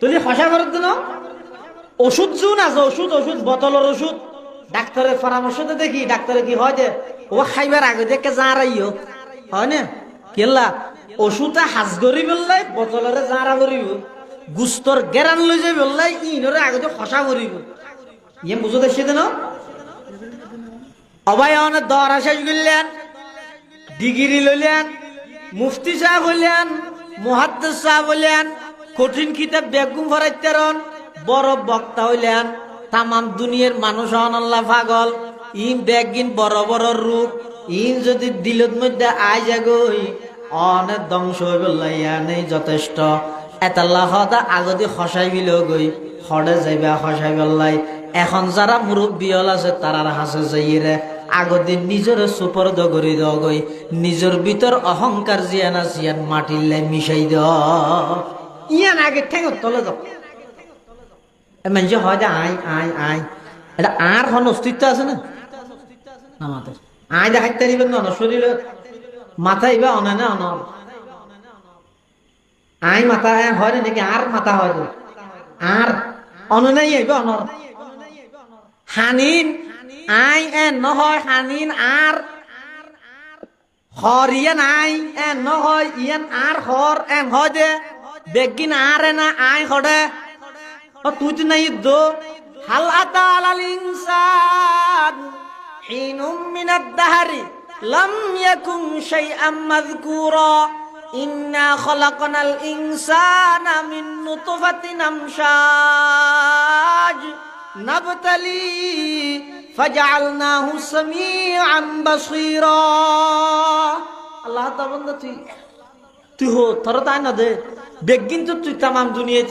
তুই খসা করে দিন ওষুধ জুন আছে ওষুধ ওষুধ বোতলের ওষুধ ডাক্তারের পরামর্শতে দেখি ডাক্তারে কি হয় যে ও খাইবার আগে দেখে জাঁড়াইও হয় না কেলা ওষুধটা হাজ করি বললাই বোতলরে জাঁড়া করিব গুস্তর গেরান লই যাই বললাই ইনরে আগে খসা করিব ইয়ে বুঝো দেখছি দেন অবায়নে দরা শেষ করলেন ডিগ্রি লইলেন মুফতি সাহেব হইলেন মুহাদ্দিস সাহেব হইলেন কঠিন কিতাব বেগুম ফরাইতেরন বড় বক্তা হইলেন তামাম দুনিয়ার মানুষ আল্লাহ পাগল ইন বেগিন বড় বড় রূপ ইন যদি দিলত মধ্যে আই যাগই অনেক ধ্বংস হয়ে বললাইয়া নেই যথেষ্ট এতাল্লাহ হদা আগদি খসাই বিল গই হডে যাইবা খসাই বললাই এখন যারা মুরব্বী হল আছে তারার হাসে যাইরে আগদি নিজের সুপর্দ করি দাও গই নিজের ভিতর অহংকার জিয়ানা জিয়ান মাটিলে মিশাই দ ইয়ান আগে ঠেঙ্গ তলে যাও মানে হয় যে আই আই আই এটা আর হন অস্তিত্ব আছে না আমাদের আই দেখাইতে নিবেন না শরীরে মাথা ইবা অনে না অন আই মাথা হয় না নাকি আর মাথা হয় আর অন নাই ইবা অনর হানিন আই এন নহয় হানিন আর হর ইয়ান আই এন নহয় ইয়ান আর হর এন হয় দে বেগিন আর না আই হডে ও তুই তো নাই দো হাল আতা আলাল ইনসান হিনুম মিনাদ দাহরি লাম ইয়াকুম শাইআম মাযকুরা ইন্না খলাকনাল ইনসানা মিন নুতফাতিন আমশাজ নাবতালি ফাজআলনাহু সামিআন বাসীরা। আল্লাহ তাআলা তুই হো থর তাই না দে বেগিন তো তুই তামাম দুনিয়ায়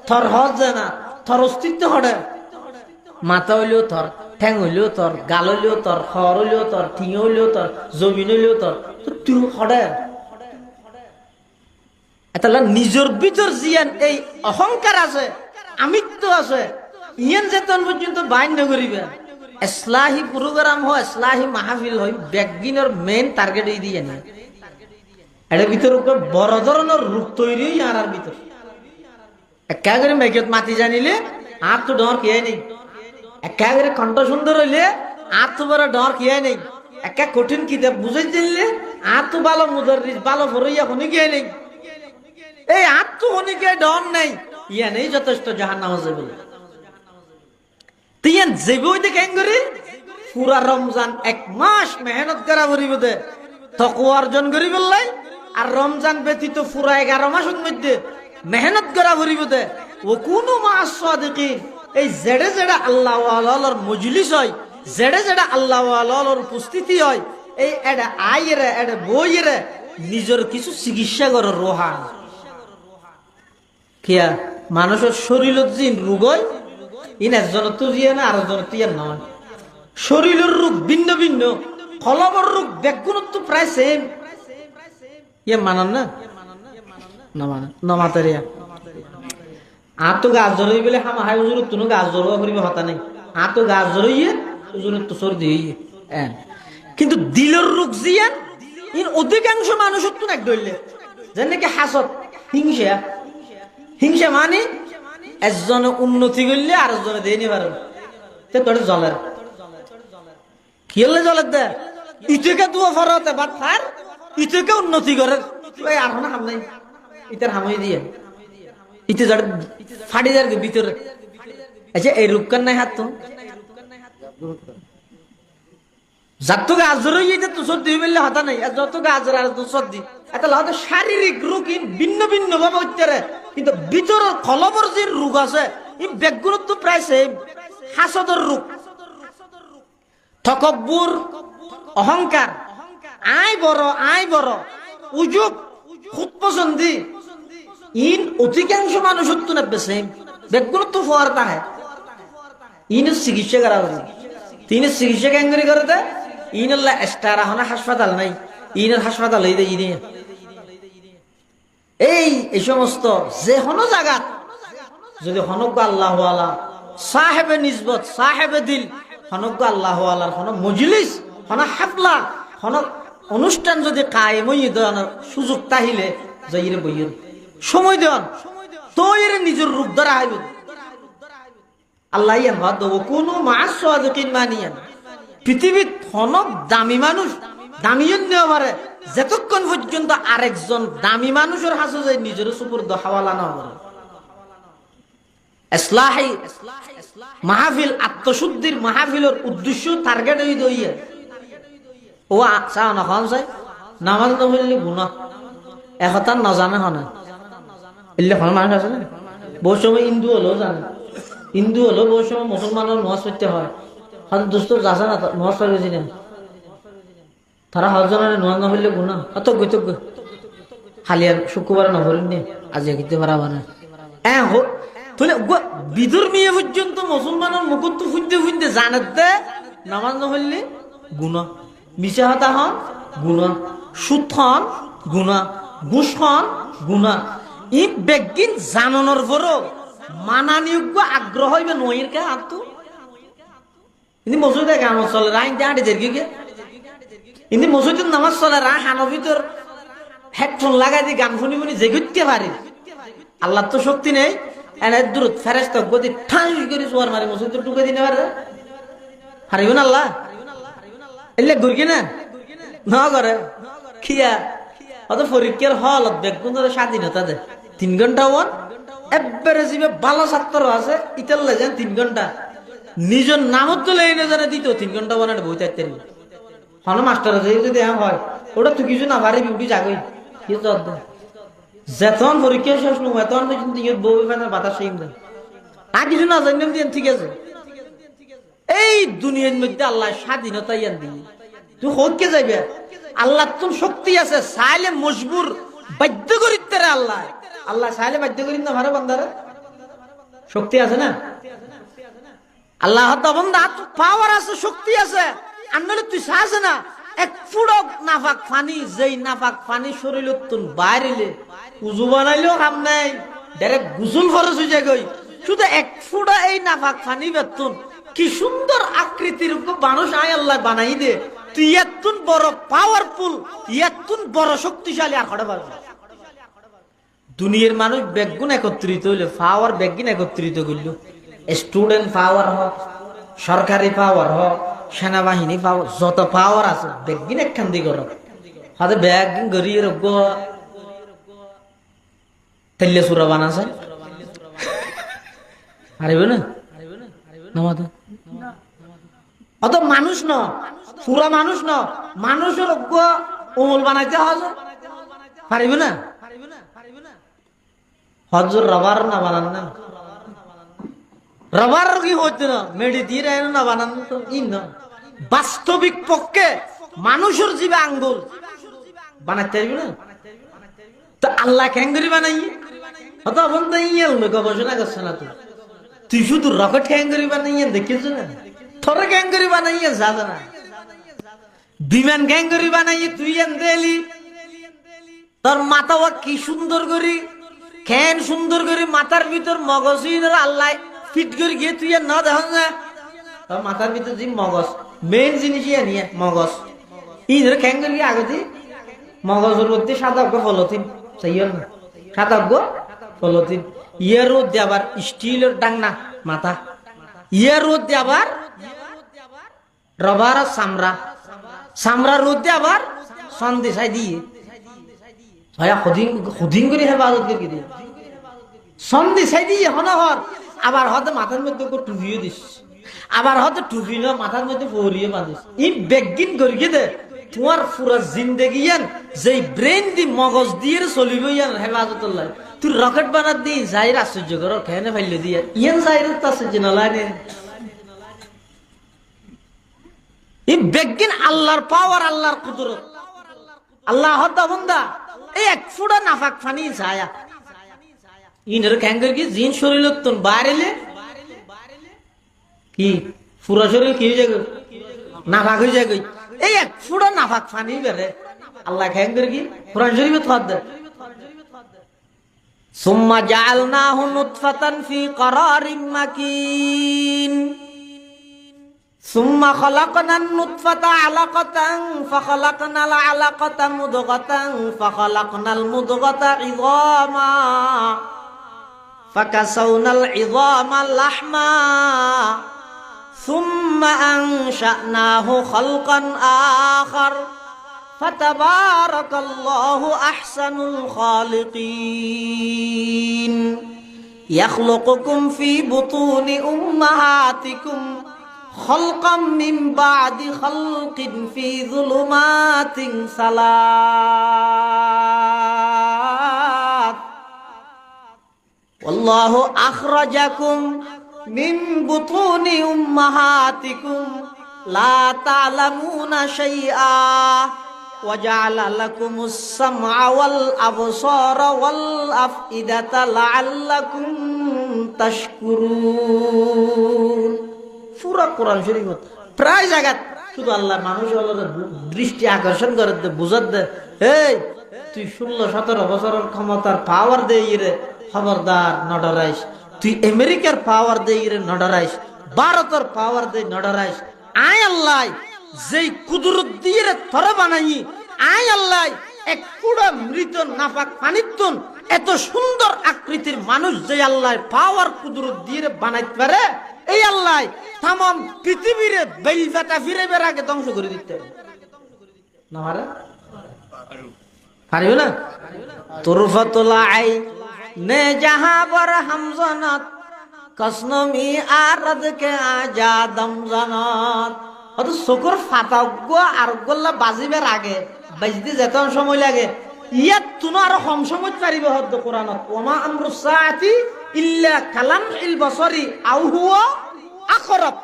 থর হজ না থর অস্তিত্ব হড়ে মাথা হইলেও থর ঠ্যাং হইলেও তোর গাল হইলেও তোর খর হইলেও তোর ঠিং হইলেও তোর জমিন হইলেও তোর তুই হড়ে এটা নিজের ভিতর জিয়ান এই অহংকার আছে আমিত্ব আছে ইয়ান যেতন পর্যন্ত বাইন্য করিবে ইসলাহি প্রোগ্রাম হয় ইসলাহি মাহফিল হয় বেগিনের মেইন টার্গেট এই দিয়ে না এর ভিতর বড় ধরনের রূপ তৈরি আর ভিতর একা করে মেঘত মাটি জানিলে আর তো ডর খেয়ে নেই একা করে কণ্ঠ সুন্দর হইলে আর তো বড় ডর খেয়ে নেই একা কঠিন কিতাব বুঝাই দিলে আর তো ভালো মুদাররিস ভালো ফরইয়া হনি খেয়ে নেই এই আর তো হনি কে ডর নাই ইয়া নেই যথেষ্ট জাহান্নাম যাবেতিয়ান যাবে ওই দেখেন করে পুরা রমজান এক মাস মেহনত করা করিব দে তাকওয়া অর্জন করিব লাই আর রমজান ব্যতীত পুরা 11 মাসের মধ্যে মেহনত করা করিব দে ও কোন মাস সাদিকিন এই জেডে জেডে আল্লাহ ওয়ালার মজলিস হয় জেডে জেডে আল্লাহ ওয়ালার উপস্থিতি হয় এই এডা আইরে এডা বইরে নিজের কিছু চিকিৎসা করে রোহান কিয়া মানুষের শরীরের জিন রোগ হয় ইন একজন তো জিয়া না আর একজন তিয়ার নয় শরীরের রোগ ভিন্ন ভিন্ন ফলবর রোগ ব্যাগুণত্ব প্রায় সেম ইয়ে মানান না নমাতারিয়া আর তো গাছ জড়াই বলে হামা হাই উজুর তুনো গাছ জড়োয়া করিবে হতা নেই আর তো গাছ জড়াইয়ে উজুরের তো সর্দি হইয়ে কিন্তু দিলের রোগ জিয়ান ইন অধিকাংশ মানুষের তো এক ধরলে যেন নাকি হাসত হিংসা হিংসা মানে একজনে উন্নতি করলে আর একজনে দিয়ে নিবার তোর জলের কি হলে জলের দে ইটেকে দুয়া ফরতে বা থার ইটেকে উন্নতি করে আর না হাম নাই ইটার হামই দিয়ে ইতে যার ফাড়ি যার ভিতরে আচ্ছা এই রূপকার নাই হাত তো যার তো গাজর হইতে তো সর্দি হইলে হতা নাই আর যত গাজর আর তো সর্দি এটা হয়তো শারীরিক রোগ ভিন্ন ভিন্ন ভাবে হইতে কিন্তু ভিতরের কলবর যে রোগ আছে এই ব্যাগুণত্ব প্রায় সেম হাসদের রোগ তকব্বুর অহংকার আই বড় উজুব খুদ পছন্দি ইন অধিকাংশ মানুষ হতো না সেম ব্যাগুণত্ব ফোয়ার তাহে ইন চিকিৎসা করা উচিত তিনি চিকিৎসা কেঙ্গরি করতে ইনল্লা স্টার হনা হাসপাতাল নাই ইনের হাসপাতাল হইতে ইনে এই সমস্ত যে হন জায়গা যদি হনজ্ঞ আল্লাহ আলা সাহেবে নিজবত সাহেবে দিল হনজ্ঞ আল্লাহ আলার হন মজলিস হন হাফলা হন অনুষ্ঠান যদি কায়েম দেওয়ানোর সুযোগ তাহিলে যাইরে বইয়ের সময় দেওয়ান তো এর নিজের রূপ ধরা হইব আল্লাহ ইয়ান ভাদ কোনো মাস সাদিকিন মানিয়ান পৃথিবীত হনক দামি মানুষ দামিয়ন নেওয়া পারে যতক্ষণ পর্যন্ত আরেকজন দামি মানুষের হাসে যায় নিজের সুপুর্দ হাওয়ালা না করে ইসলাহি মাহফিল আত্মশুদ্ধির মাহফিলের উদ্দেশ্য টার্গেট হই দইয়া ও আচ্ছা না খান যায় নামাজ না পড়লে গুনাহ একথা না জানে হনা এলে কোন মানুষ আছে না বহু সময় হিন্দু হলো জানে হিন্দু হলো বহু সময় মুসলমানের নামাজ পড়তে হয় হয়তো দোস্ত যাচ্ছে না নামাজ পড়েছি না তারা হজনের নোয়াজ না হইলে গুণা অত গৈতজ্ঞ খালি আর শুক্রবার না ভরিন নে আজ খেতে পারাবা না বিদুর মেয়ে পর্যন্ত মুসলমানের মুকুট ফুটতে ফুটতে জানাতে নামাজ না হইলে গুণা মিশা হতা হন গুণা সুদ হন গুণা ঘুষ হন গুণা ই বেগিন জানানোর পরও মানানিয়োগ্য আগ্রহ হইবে নয়ের কে আর তো কিন্তু মসজিদে গান চলে রাইন হাঁটে দেরকে গে কিন্তু মসজিদের নামাজ চলে রা হানবিতর হেডফোন লাগাই দিয়ে গান শুনি শুনি জেগুতে পারে আল্লাহ তো শক্তি নেই এনে দূর ফেরেস্ত গদি ঠাঁস করে সোয়ার মারে মসজিদে ঢুকে দিতে পারে হারিবেন আল্লাহ এলে ঘুরকি না না করে খিয়া অত পরীক্ষার হলত বেগুন স্বাধীনতা দে 3 ঘন্টা ওয়ান একবারে জিবে ভালো ছাত্র আছে ইতাল যান 3 ঘন্টা নিজের নামত তো লেগে জানে দিত 3 ঘন্টা ওয়ান বই থাকতে হন মাস্টার আছে যদি হয় ওটা তুই কিছু না পারি বিউটি যাগই কি চল যেতন পরীক্ষা শেষ নো এতন কিন্তু ইয়ে বউ ফেনার বাতাস সেই দেন আর কিছু না জানেন দিন ঠিক আছে এই দুনিয়ার মধ্যে আল্লাহ স্বাধীনতা ইয়ান দিয়ে তুই হোককে যাইবে আল্লাহ তোর শক্তি আছে চাইলে মজবুর বাধ্য করিতে রে আল্লাহ আল্লাহ চাইলে বাধ্য করিত না ভালো বান্দারে শক্তি আছে না আল্লাহ বন্ধা পাওয়ার আছে শক্তি আছে আনলে তুই চাস না এক ফুড়ক নাফাক পানি যেই নাফাক পানি শরীর তুন বাইরেলে উজু বানাইলেও কাম নাই ডাইরেক্ট গুসল খরচ হয়ে যায় গই শুধু এক ফুটা এই নাফাক পানি বেতুন কি সুন্দর আকৃতির মানুষ আয় আল্লাহ বানাই দে তুই এতুন বড় পাওয়ারফুল এতুন বড় শক্তিশালী আর খড়ে পারবি দুনিয়ার মানুষ বেগুন একত্রিত হইলে পাওয়ার বেগুন একত্রিত করল স্টুডেন্ট পাওয়ার হোক সরকারি পাওয়ার হোক সেনাবাহিনী পাওয়ার যত পাওয়ার আছে বেগুন একখান দিয়ে করো হাতে বেগুন গড়িয়ে রোগ তেলে সুরা বানাছে হারিবে না অত মানুষ ন পুরা মানুষ ন মানুষের অমল বানাইতে পারিবে না হজর রবার না বানান না রবার কি হচ্ছে না মেডি দিয়ে না বানান তো ই না বাস্তবিক পক্ষে মানুষের জীবে আঙ্গুল বানাইতে পারবে না তো আল্লাহ ক্যাঙ্গুরি বানাই অত বন্ধ ইয়েল গবেষণা করছে না তুই শুধু রকেট ক্যাঙ্গুরি বানাইয়ে দেখিস না তোর ক্যাঙ্গুরি বানাইয়ে যাবে না বিমান ক্যাঙ্গুরি বানাইয়ে তুই এলি তোর মাথা কি সুন্দর করি খ্যান সুন্দর করে মাথার ভিতর মগজ আল্লাহ ফিট করে গিয়ে তুই না দেখ না তোর মাথার ভিতর যে মগজ মেন জিনিসই নিয়ে মগজ ইধর ক্যাঙ্গুরি আগে মগজের মধ্যে সাদা ফলতিন সেই না সাদা ফলতিন ইয়ে রোদ দিয়ে আবার স্টিলের ডাংনা মাথা ইয়ে রোদ দিয়ে আবার রবার চামড়া চামড়া রোদ দিয়ে আবার সন্দেশ দিয়ে ভাইয়া খুদিন করে হেফাজত করে দিয়ে সন্দেশ দিয়ে হনহর আবার হয়তো মাথার মধ্যে টুপিও দিস আবার হয়তো টুপি না মাথার মধ্যে পরিয়ে বাঁধিস ই বেগিন করিয়ে দে তোমার পুরা জিন্দেগি যেই ব্রেন দি মগজ দিয়ে চলিব হেফাজত তুই রকেট বানাত দি যাই আশ্চর্য কর খেয়ে ফেললে দিয়ে ইয়ান যাই আশ্চর্য নলানে এই বেগিন আল্লাহর পাওয়ার আল্লাহর কুদরত আল্লাহ হত্যা বন্ধা এই এক ফুটা নাফাক ফানি ছায়া ইনের ক্যাঙ্গের কি জিন শরীর তোন বাইরেলে কি পুরা শরীর কি হয়ে যাবে নাফাক হয়ে যাবে এই এক ফুটা নাফাক ফানি বেরে আল্লাহ ক্যাঙ্গের কি কোরআন শরীফে থাদ দে সুম্মা জাআলনাহু নুতফাতান ফি ক্বারারিম মাকিন ثم خلقنا النطفة علقة فخلقنا العلقة مضغة فخلقنا المضغة عظاما فكسونا العظام لحما ثم أنشأناه خلقا آخر فتبارك الله أحسن الخالقين يخلقكم في بطون أمهاتكم خلقا من بعد خلق في ظلمات ثلاث والله أخرجكم من بطون أمهاتكم لا تعلمون شيئا وجعل لكم السمع والأبصار والأفئدة لعلكم تشكرون পুরা কোরআন শরীফ প্রায় জায়গা শুধু আল্লাহ মানুষ দৃষ্টি আকর্ষণ করে বুঝার দে এই তুই 16-17 বছরের ক্ষমতার পাওয়ার দেই রে খবরদার নডরাইস তুই আমেরিকার পাওয়ার দেই রে নডরাইস ভারতের পাওয়ার দেই নডরাইস আয় আল্লাহ যেই কুদরত দিয়ে রে তোরে বানাই আয় আল্লাহ এক পুরা মৃত নাপাক পানিতুন এত সুন্দর আকৃতির মানুষ যে আল্লাহ পাওয়ার কুদরত দিয়ে রে বানাইতে পারে এই আল্লাহ তাম পৃথিবীরে বেল ফেটা ফিরে বের আগে ধ্বংস করে দিতে না পারে পারিব না তুরফাতুল আই নে জাহা বর হামজানাত কসনমি আরদ কে আজাদম জানাত অত শুকর ফাতাগ্য আর গল্লা বাজিবের আগে বাজতে যেত সময় লাগে ইয়াত তুনো আর কম সময় পারিব হদ কোরআনত ওমা আমরুস সাআতি ইল্লা কালামহিল বসরি আও হুয়া আকরাব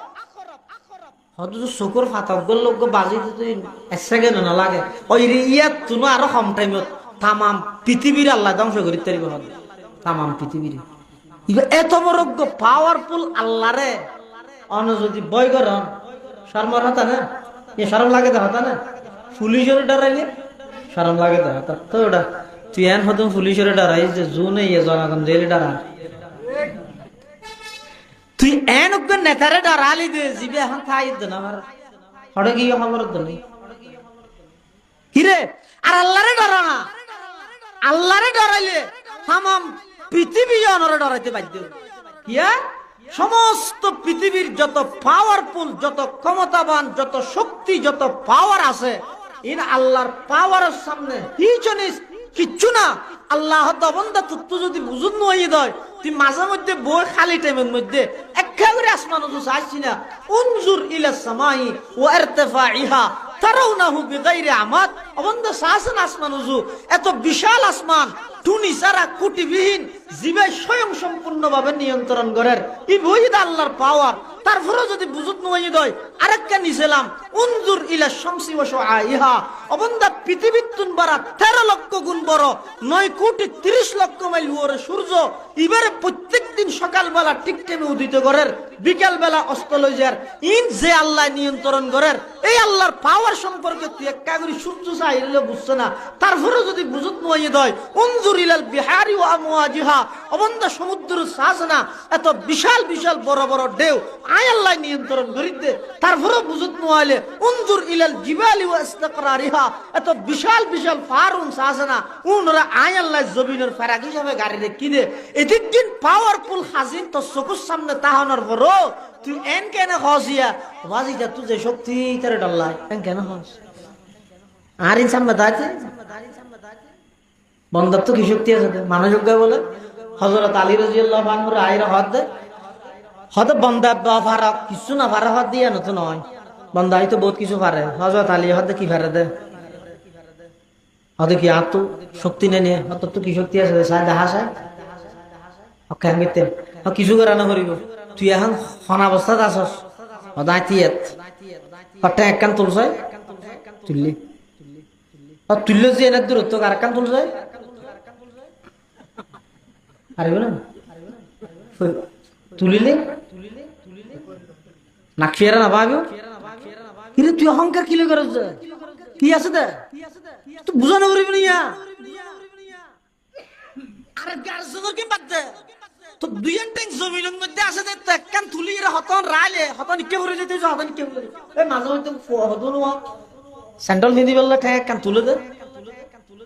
হদ শুকর ফাতাগ্য লোক বাজিতে তুই এক সেকেন্ড না লাগে ওই ইয়াত তুনো আর কম টাইমত তামাম পৃথিবীর আল্লাহ ধ্বংস করি পারিব হদ তামাম পৃথিবীর এত বড় পাওয়ারফুল আল্লাহরে অন যদি বই করন শর্মার হতা না এ শরম লাগে তো হতা না পুলিশের ডরাইলে শরম লাগে তো হতা তো ওটা তুই এন হতুম পুলিশের ডরাই যে জুনে ইয়ে জনাগণ জেলে ডরা তুই এন ওকে নেতারে ডরালি দে জিবে এখন খাই দে না আমার হড়ে গিয়ে খবর তো নেই হিরে আর আল্লাহরে ডরা না আল্লাহরে ডরাইলে তামাম পৃথিবী অনরে ডরাইতে বাধ্য কিয়া সমস্ত পৃথিবীর যত পাওয়ারফুল যত ক্ষমতাবান যত শক্তি যত পাওয়ার আছে ইন আল্লাহর পাওয়ারের সামনে কিচ্ছু না আল্লাহ বান্দা তুই যদি বুঝুন নই দয় তুই মাঝে মধ্যে বই খালি টাইমের মধ্যে একেবারে আসমান উঁচু চাইছি না উনজুর ইলা সামাই ওয়া ইরতিফাইহা তারাউনাহু বিগাইরি আমাদ অবন্ধ সাসন আসমান উঁচু এত বিশাল আসমান টুনি সারা কুটিবিহীন জীবে স্বয়ং সম্পূর্ণভাবে নিয়ন্ত্রণ করেন এই বইদা আল্লাহর পাওয়ার তারপরে যদি বুঝুত নই দয় আরেকটা নিছিলাম উনজুর ইলা শামসি ওয়া শুআইহা অবন্ধা পৃথিবীর তুন বাড়া 13 লক্ষ গুণ বড় 9 কোটি 30 লক্ষ মাইল ওরে সূর্য এবারে প্রত্যেকদিন সকালবেলা ঠিক টাইমে উদিত করেন বিকাল বেলা অস্ত লই যায় ইন যে আল্লাহ নিয়ন্ত্রণ করেন এই আল্লাহর পাওয়ার সম্পর্কে তুই একটা করে সূর্য চাইলে বুঝছ না তারপরে যদি বুঝুত নই দয় উনজুর ইলাল বিহারি ওয়া আমওয়াজিহা অবন্ধা সমুদ্র সাজনা এত বিশাল বিশাল বড় বড় ঢেউ আয় আল্লাহ নিয়ন্ত্রণ করিতে তারপরে বুঝুত নইলে উনজুর ইলাল জিবালি ওয়া ইস্তিকরারিহা এত বিশাল বিশাল ফারুন সাজনা উনরা আয় আল্লাহ জমিনের ফারাক হিসাবে গাড়িতে কিনে এদিক দিন পাওয়ারফুল হাজিন তো চকুর সামনে তাহানোর বড় তুই এন কেন হসিয়া বাজিটা তুই যে শক্তি তারে ডল্লাই এন কেন হস আর ইনসান বাদাতে বন্ধত্ব কি শক্তি আছে মানযোগ্য বলে হযরত আলী রাদিয়াল্লাহু আনহুর আইরা হদ দে হদ বন্দা বাফারা কিছু না পারে হদ দিয়া না তো নয় বন্দাই তো বহুত কিছু পারে হযরত আলী হদ কি পারে দে হদ কি আতো শক্তি নেই হদ তো কি শক্তি আছে সাদা হাসায় ওকে আমিতে কিছু করে না করিব তুই এখন হনা অবস্থাত আসস হদাই তিয়াত হটা একখান তুলছয় তুললি তুললে যে এনে দূরত্ব আর একখান তুলছয় পারিব না তুলিলে নাকশিয়ারা না পাবিও কিন্তু তুই অহংকার কিলো করে কি আছে দে তুই বুঝানো করিবি না আরে গার্জনের কি বাদ দে তো দুই ট্যাঙ্ক জমিনের মধ্যে আছে দে একখান তুলি এরা হতন রাইলে হতন কে করে যেতে হতন কে করে এই মাঝে মধ্যে হতন স্যান্ডল নিদি বললে ঠ্যাং একখান তুলে দে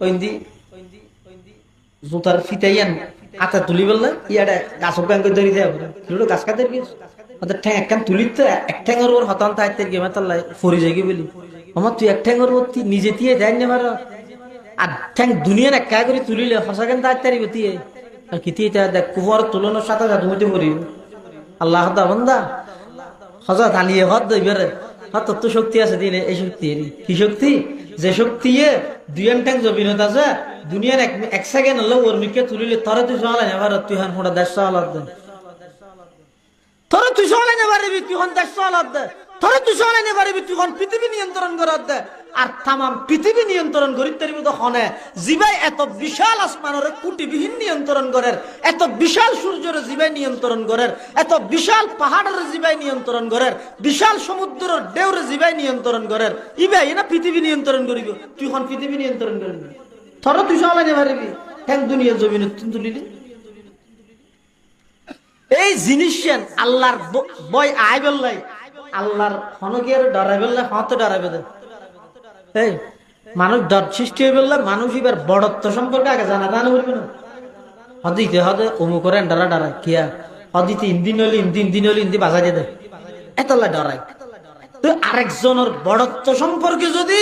ওইন্দি জুতার ফিতাইয়ান আতা তুলি বললে ইয়াটা গাছ ব্যাংক ধরি দেয় কিলো গাছ কাটে গিয়েছে ওদের ঠ্যাং একখান তুলিতে এক ঠ্যাঙের ওর হতন তাইতে গেমে তাল্লাই ফরি যাই বলি আমার তুই এক ঠ্যাঙের ওর নিজে দিয়ে দেয় না পারো আর ঠ্যাং দুনিয়ার একা করে তুলিলে হসাকেন তাইতে দিয়ে আর কি দিয়ে দেখ কুয়ার তুলনার সাথে তুমি তো করি আল্লাহ বান্দা হজরত আলী হদ দইবেরে হত তো শক্তি আছে দিলে এই শক্তি কি শক্তি যে শক্তি দুই ট্যাং জমিনত আছে দুনিয়ার এক সেকেন্ড হলো ওর মিকে তুলিলে তরে তুই চলাই নেবার তুই হান ফোটা 150 আলাদ দে তরে তুই চলাই নেবার তুই হন 150 আলাদ দে তরে তুই চলাই নেবার তুই হন পৃথিবী নিয়ন্ত্রণ করার দে আর তামাম পৃথিবী নিয়ন্ত্রণ করি তার মতো হনে জিবাই এত বিশাল আসমানের কুটিবিহীন নিয়ন্ত্রণ করেন এত বিশাল সূর্যের জিবাই নিয়ন্ত্রণ করেন এত বিশাল পাহাড়ের জিবাই নিয়ন্ত্রণ করেন বিশাল সমুদ্রের ঢেউর জিবাই নিয়ন্ত্রণ করেন ইবাই না পৃথিবী নিয়ন্ত্রণ করিব তুই হন পৃথিবী নিয়ন্ত্রণ করবি থর তুই চলাই নেবারিবি হ্যাঁ দুনিয়ার জমিন তুলিলি এই জিনিস আল্লাহর বই আই বললাই আল্লাহর হনকিয়ার ডরাই বললে হতে ডরাবে দে এই মানুষ ডর সৃষ্টি হয়ে বললে মানুষ এবার বড়ত্ব সম্পর্কে আগে জানা জানা করবে না হদিতে হদে অমুক করে ডরা ডরা কিয়া হদি 3 দিন হলে 3 দিন হলে ইন্দি বাজাই দে এতলা ডরাই তো আরেকজনের বড়ত্ব সম্পর্কে যদি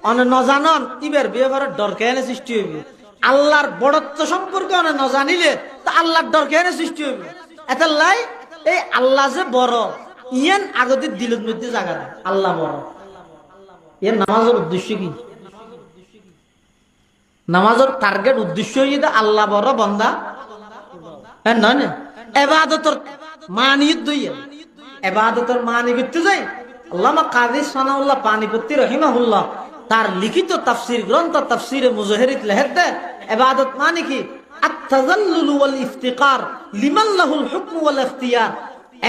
অনে ন জানন ইবের বিয়ে করার ডর কেন সৃষ্টি হইবে আল্লাহর বড়ত্ব সম্পর্কে অনে ন জানিলে তো আল্লাহর ডর কেন সৃষ্টি হইবে এতলাই এই আল্লাহ যে বড় ইয়ান আগতে দিলের মধ্যে জায়গা দেয় আল্লাহ বড় এর নামাজের উদ্দেশ্য কি নামাজের টার্গেট উদ্দেশ্য হইতে আল্লাহ বড় বান্দা হ্যাঁ নয় না ইবাদতের মানিয়ত দইয়া ইবাদতের মানি করতে যাই আল্লামা কাজী সানাউল্লাহ পানিপতি রহিমাহুল্লাহ তার লিখিত তাফসীর গ্রন্থ তাফসীরে মুজাহিরিত লেখতে ইবাদত মানে কি আত-তাযাল্লুল ওয়াল ইফতিকার লিমান লাহুল হুকম ওয়াল ইখতিয়ার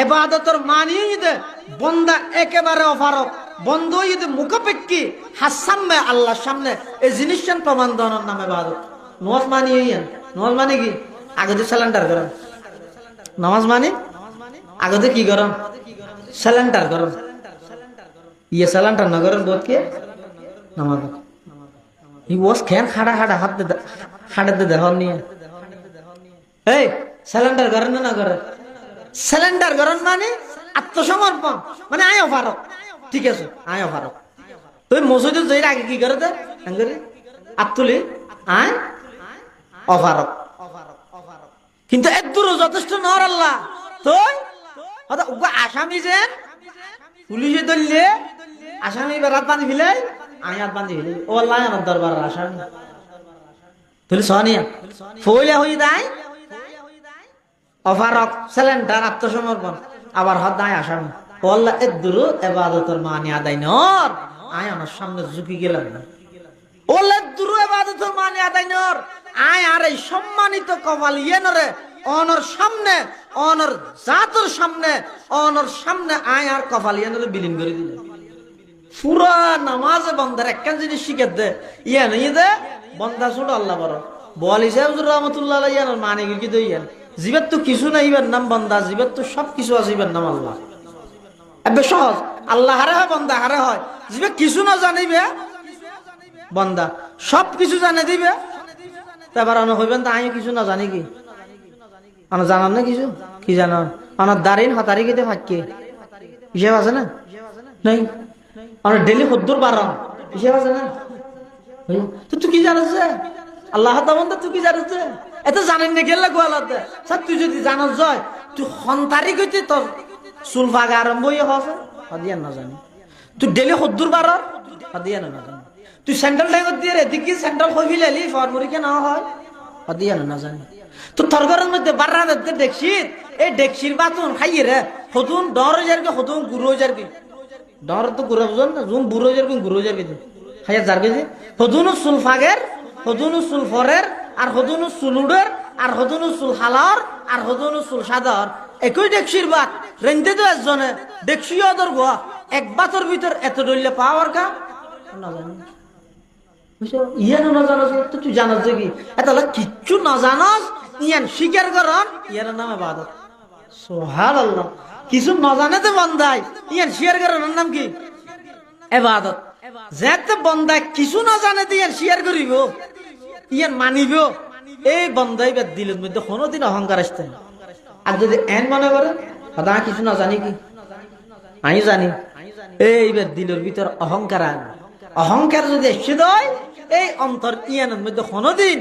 ইবাদতের মানে হইতে বান্দা একেবারে অপারক বন্ধ হইতে মুখাপেক্ষী হাসামে আল্লাহর সামনে এই জিনিসটার প্রমাণ দেওয়ার নাম ইবাদত নামাজ মানে হইয়ান নামাজ মানে কি আগে সালান্ডার করেন নামাজ মানে আগে কি করেন সালান্ডার করেন ইয়ে সালান্ডার না করেন বোধ কে নামাজ ই ওয়াস খেন খাড়া খাড়া হাত দে দেহন নিয়ে এই সালান্ডার করেন না করেন সালান্ডার করেন মানে আত্মসমর্পণ মানে আয় অপারক ঠিক আছে আয় অপারক তুই মসজিদে যাই আগে কি করে দে আত্মলি আয় অপারক কিন্তু এক দূর যথেষ্ট নর আল্লাহ তুই আসামি যে পুলিশে ধরলে আসামি রাত বান্ধি ফেলে আমি হাত বান্ধি ফেলে ও আল্লাহ আমার দরবার আসামি তুই সনিয়া ফইলে হয়ে যায় অপারক সিলিন্ডার আত্মসমর্পণ আবার হদ দায় আসামি ও আল্লাহ এক দূর ইবাদতের মানি আদায় নর আয় আমার সামনে ঝুঁকি গেলাম না ও আল্লাহ দূর ইবাদতের মানি আদায় নর আয় আর এই সম্মানিত কপাল ইয়ে নরে অনর সামনে অনর জাতর সামনে অনর সামনে আয় আর কপাল ইয়ে নরে বিলীন করে দিলে পুরা নামাজে বন্দার একখান জিনিস শিখে দে ইয়ে নেই দে বন্দা ছোট আল্লাহ বড় বল হিসাব রহমতুল্লাহ ইয়ানোর মানে কি দইয়ান জীবের তো কিছু নাই ইবার নাম বন্দা জীবের তো সব কিছু আছে ইবার নাম আল্লাহ এবে সহজ আল্লাহ হারে হয় বন্দা হারে হয় জীবে কিছু না জানিবে বন্দা সব কিছু জানে দিবে এবার অন হইবেন তা আমি কিছু না জানি কি আমার জানান না কিছু কি জানান আমার দাঁড়িন হতারি কেটে ফাঁকি হিসেব আছে না নাই আমার ডেলি সদ্দুর বারণ হিসেব আছে না তো তুই কি জানাস আল্লাহ বন্ধা তুই কি জানাস এত জানেন না গেলে গোয়ালাতে স্যার তুই যদি জানাস জয় তুই সন্তারি কইতে তোর চুল ফাগা আরম্ভ হয়ে হসে হদিয়ান না জানি তুই ডেলি সদ্দুর বারণ হদিয়ান না জানি তুই সেন্ট্রাল টাইমত দিয়ে রে দেখি সেন্ট্রাল হইবি লেলি ফরমুরিকে না হয় হদিয়ান না জানি তো তোর ঘরের মধ্যে বাররা দেখছি এই ডেকসির বাতুন খাইয়ে রে হতুন ডর হয়ে যারকে হতুন গুরু হয়ে যারকে ডর তো গুরু বুঝন না জুম বুড়ো হয়ে যারকে গুরু হয়ে যারকে খাইয়া যারকে যে হতুন চুল ফাগের হতুন চুল ফরের আর হতুন চুলুডের আর হতুন চুল হালার আর হতুন চুল সাদার একই ডেকসির বাত রেন্দে তো একজনে ডেকসি ওদের গোয়া এক বাতর ভিতর এত ডললে পাওয়ার কা না জানি ইয়ানো না জানাস তো তুই জানাস যে কি এত কিচ্ছু না জানাস ইয়ান স্বীকার করন ইয়ার নাম ইবাদত সুবহানাল্লাহ কিছু না জানে তো বান্দাই ইয়ান স্বীকার করার নাম কি ইবাদত যেতে বান্দা কিছু না জানে তো ইয়ান স্বীকার করিব ইয়ান মানিব এই বান্দাই বাদ দিলের মধ্যে কোনোদিন অহংকার আসতে না আর যদি এন মনে করে দাদা কিছু না জানি কি আমি জানি এইবার দিলের ভিতর অহংকার আন অহংকার যদি এসে দেয় এই অন্তর ইয়ানের মধ্যে কোনোদিন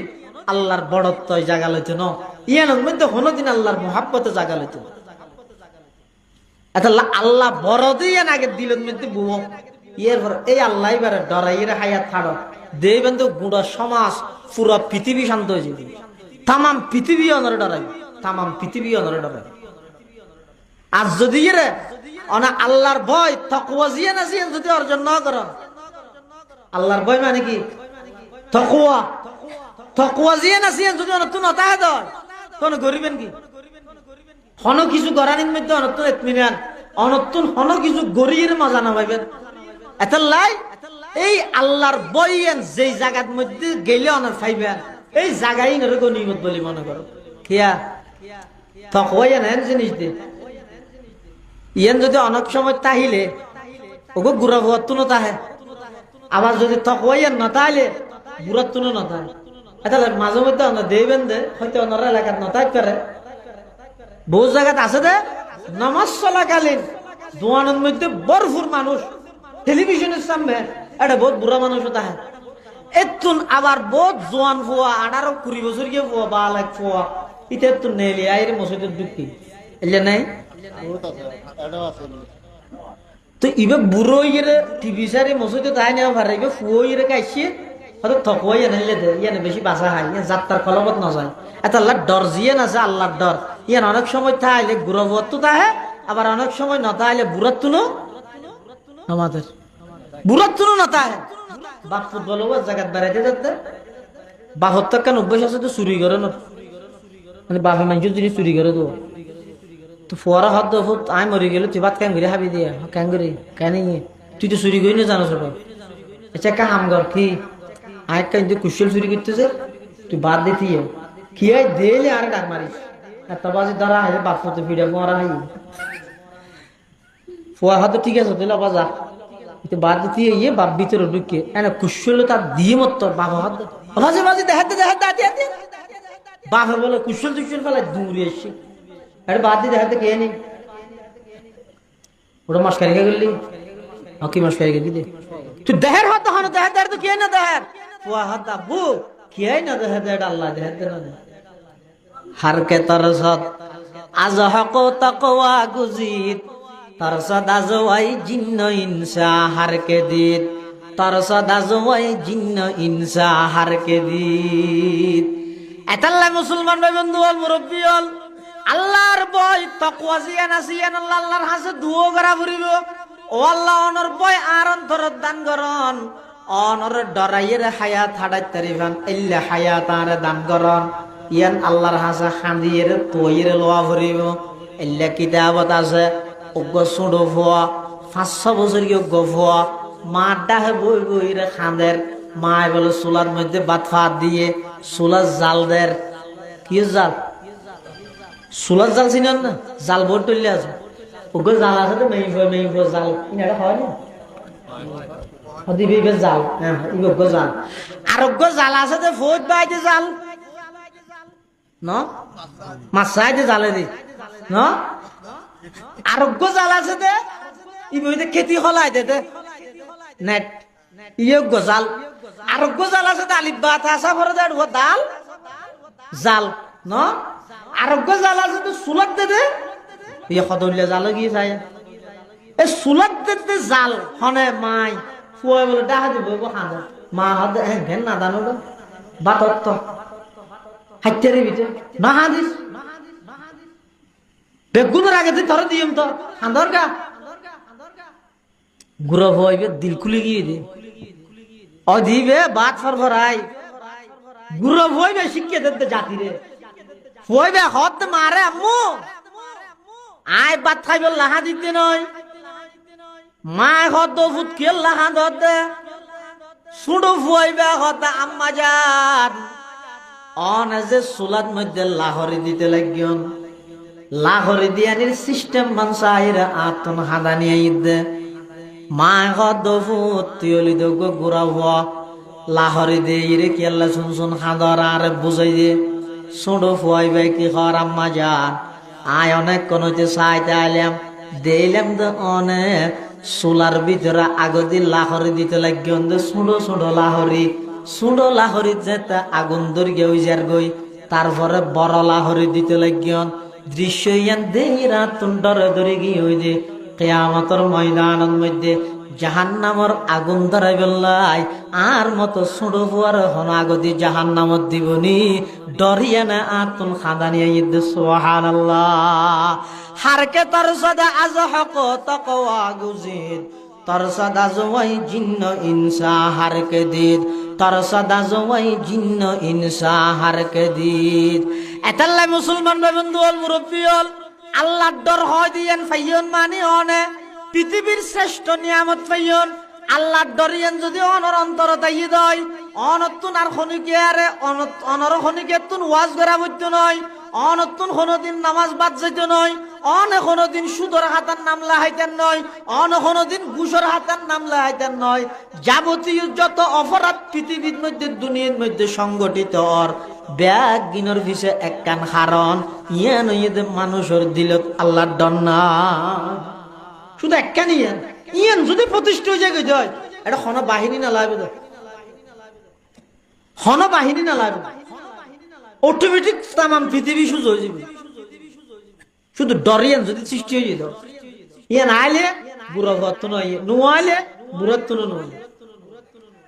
আল্লাহর বড়ত্ব জাগা লইতো না ইয়ানের মধ্যে কোনোদিন আল্লাহর মহাব্বতে জাগা লইতো আল্লাহ বড় দিয়ে আগে দিলের মধ্যে বুমো এরপর এই আল্লাহ এবারে ডরাইয়ের হায়াত ছাড়ো দেবেন তো গুড়া সমাজ পুরো পৃথিবী শান্ত হয়ে যাবে তামাম পৃথিবী অনরে ডরাই তামাম পৃথিবী অনরে ডরাই আর যদি রে অনা আল্লাহর ভয় তাকওয়া জিয়া না জিয়া যদি অর্জন না করো আল্লাহর ভয় মানে কি তাকওয়া তাকওয়া জিয়া না জিয়া যদি অনতুন তাহে দয় কোন গরিবেন কি হন কিছু গরানির মধ্যে অনতুন ইতমিনান অনতুন হন কিছু গরিয়ের মজা না পাইবেন এতলাই এই আল্লাহর বইয়েন যেই জায়গার মধ্যে গেলে অনার পাইবেন এই জায়গায় নরে গনিমত বলি মনে করো কিয়া তাকওয়া এন জিনিস দে ইয়ান যদি অনেক সময় তাহিলে ওগো গুড়া ভুয়াত্তু না তাহে আবার যদি তকওয়াইয়ান না তাহলে বুড়াত্তু না তাহে এটা মাঝে মধ্যে আমরা দেবেন দে হয়তো ওনারা এলাকার না থাকতে পারে বহু জায়গাতে আছে দে নামাজ চলাকালীন দোয়ানের মধ্যে ভরপুর মানুষ, টেলিভিশনের সামনে এটা বহুত বুড়া মানুষও তাহে এতুন, আবার বহুত জোয়ান ফুয়া 18-20 গিয়ে ফুয়া বা লাখ ফুয়া ইতে তো নেলি আইরে মসজিদের ঢুকি এলে নাই। তো ইবে বুড়ো ইয়ে টিভি সারি মসজিদে তাই নেওয়া ভারে ইবে ফুয়ো ইয়ে কাইছে হয়তো থকুয়াই এনে দে ইয়ানে বেশি বাসা হয় ইয়ে যাত্রার ফলবত না যায়। এত আল্লাহর ডর জিয়ে না আছে আল্লাহর ডর ইয়ান অনেক সময় থাইলে গুরবত তো তাহে, আবার অনেক সময় না তাইলে বুড়াত তুনো আমাদের বুড়াত তুনো না তাহে। বাপ ফুটবল জায়গাত বেড়াইতে যাতে বাপ হত্যা অভ্যাস আছে তো চুরি করে না, মানে বাপে মানুষের জিনিস চুরি করে তো তো ফোয়ারা হাত দো আয় মরি গেল তুই ভাত কেন করে হাবি দিয়ে কেন করে কেন তুই তো চুরি করি না জানো ছোট আচ্ছা একটা হাম কর কি আয় কেন তুই কুশল চুরি করতেছে তুই বাদ দিতি কি হয় দেলে আর ডাক মারিস এত বাজে ধরা হয় বাপ তো ফিরে মরা হয় ফোয়া হাত ঠিক আছে তুই বাজা তুই বাদ দিতি ইয়ে বাপ ভিতরে ঢুকে এনে কুশল তার দিয়ে মত বাবা হাত মাঝে মাঝে দেখাতে দেখাতে বাপে বলে কুশল টুশল ফেলে দূরে এসে এটা বাদ দিয়ে দেখাতে কে নেই ওটা মাসকারি কে গেলি কি মাসকারি কে দিলে তুই দেহের হাত হানো দেহার তো কে না দেহের পোয়া হাত আব্বু কে না দেহার এটা আল্লাহ দেহার না হার কে তরসত আজ হক তাকওয়া গুজিত তরসত আজ ওয়াই জিন্ন ইনসা হার কে দিত তরসত আজ ওয়াই জিন্ন ইনসা হার কে দিত এতাল্লাহ মুসলমান ভাই বন্ধু হল মুরব্বী হল আল্লাহর ভয় তাকওয়া জিয়ান আসিয়ান আল্লাহর হাসে দুও করা ফুরিব ও আল্লাহ অনর ভয় আর অন্তর দান করন অনর ডরাইয়ের হায়াত হাডাই তারিফান ইল্লা হায়াত আর দান করন ইয়ান আল্লাহর হাসে খান্দিয়ের তৈর লোয়া ফুরিব ইল্লা কিতাবত আছে অজ্ঞ সুড়ো ফুয়া 500 বছর কি অজ্ঞ ফুয়া মা ডাহে বই বইরে খাঁদের মায় বলে চুলার মধ্যে ভাত ফাত দিয়ে চুলার জাল দের কি জাল চুলার জাল চিনেন না জাল বোর্ড তুললে আছে ওগুলো জাল আছে তো মেইফ জাল এটা হয় না দিবি জাল হ্যাঁ ইগো জাল আরোগ্য জাল আছে তো ফৌজ বাইতে জাল ন মাছাই দে জালে দি ন আরোগ্য জাল আছে দে ইবইতে খেতি হলাই দে নেট ইয়ে গজাল আরোগ্য জাল আছে তো আলিফ বাত আসা ভরে দেয় দাল জাল ন আরোগ্য জাল আছে তো সুলত দে ইয়ে সদলিয়া জাল কি চাই এই সুলত দে জাল হনে মাই ফুয়ে বলে ডাহা দিব খানা মা হাত ঘেন না দানো তো বাতর তো হাইতারি ভিতরে না হাদিস বেগুনের আগে তুই ধরে দিম তো খান্দর গা গুড়ো হইবে দিল খুলে গিয়ে দে অধিবে বাত ফরফরাই গুড়ো হইবে শিক্ষে দিতে জাতি রে হইবে হত মারে আম্মু আয় বাত খাইবে লাহা দিতে নয় মায় হত ফুট কে লাহা ধরতে সুডো হইবে হত আম্মা জান অন যে সুলাত মধ্যে লাহরি দিতে লাগিয়ন লাহরি দিয়ানির সিস্টেম মানসাইরা আতন হাদানি আইদে মায় হত ফুট তিয়লি দগ গুড়া হওয়া লাহরি দে ইরে কি আল্লাহ শুন খাদর আর বুঝাই দে সুডো হইবে কি হর আম্মা জান আয় অনেক কোন চাইতে আইলাম দিলাম তো অনেক সোলার ভিতরে আগদি লাহরি দিতে লাগিয়ন সুডো লাহরি যেতে আগুন দরিয়া উইজার গই তারপরে বড় লাহরি দিতে লাগিয়ন দৃশ্য ইয়ান দেহি রাত ডরে ধরে গিয়ে হই যে কিয়ামতের ময়দানের মধ্যে জাহান্নামর আগুন ধরাই বেল্লাই আর মতো সুডো ফুয়ার হন আগদি জাহান্নামত দিবনি ডরিয়া না আতুন খাদানিয়া ইদ সুবহানাল্লাহ হারকে তার সদা আজ হক তাকওয়া গুজিদ তার সদা জওয়াই জিন্ন ইনসা হারকে দিদ তার সদা জওয়াই জিন্ন ইনসা হারকে দিদ এতাল্লাই মুসলমান ভাই বন্ধু হল মুরব্বী হল আল্লাহর ডর হয় দিয়েন ফাইয়ন মানে অনে পৃথিবীর শ্রেষ্ঠ নিয়ামত ফাইয়ন আল্লাহর ডরিয়েন যদি অনর অন্তর তাই দয় অনতুন আর খনিকে আরে অনর খনিকে তুন ওয়াজ করা বইতো নয় অনতুন কোনোদিন নামাজ বাদ যাইতে নয়, অনে কোনোদিন সুদর হাতার নাম লাহাইতেন নয়, অন কোনোদিন ঘুষর হাতার নাম লাহাইতেন নয়। যাবতীয় যত অপরাধ পৃথিবীর মধ্যে দুনিয়ার মধ্যে সংগঠিত অর ব্যাগ গিনর ভিসে এক কান হারন ইয়ান ইয়েদের মানুষের দিলত আল্লাহর ডর না। শুধু এক কান ইয়ান ইয়ান যদি প্রতিষ্ঠিত হয়ে যায় এটা হন বাহিনী না লাগবে, হন বাহিনী না লাগবে, অটোমেটিক তামাম পৃথিবী সুযোগ হয়ে যাবে। শুধু ডরিয়ান যদি সৃষ্টি হয়ে যেত ইয়ান আইলে বুড়া ভত্ত নয়, নুয়াইলে বুড়াত্ত নয়।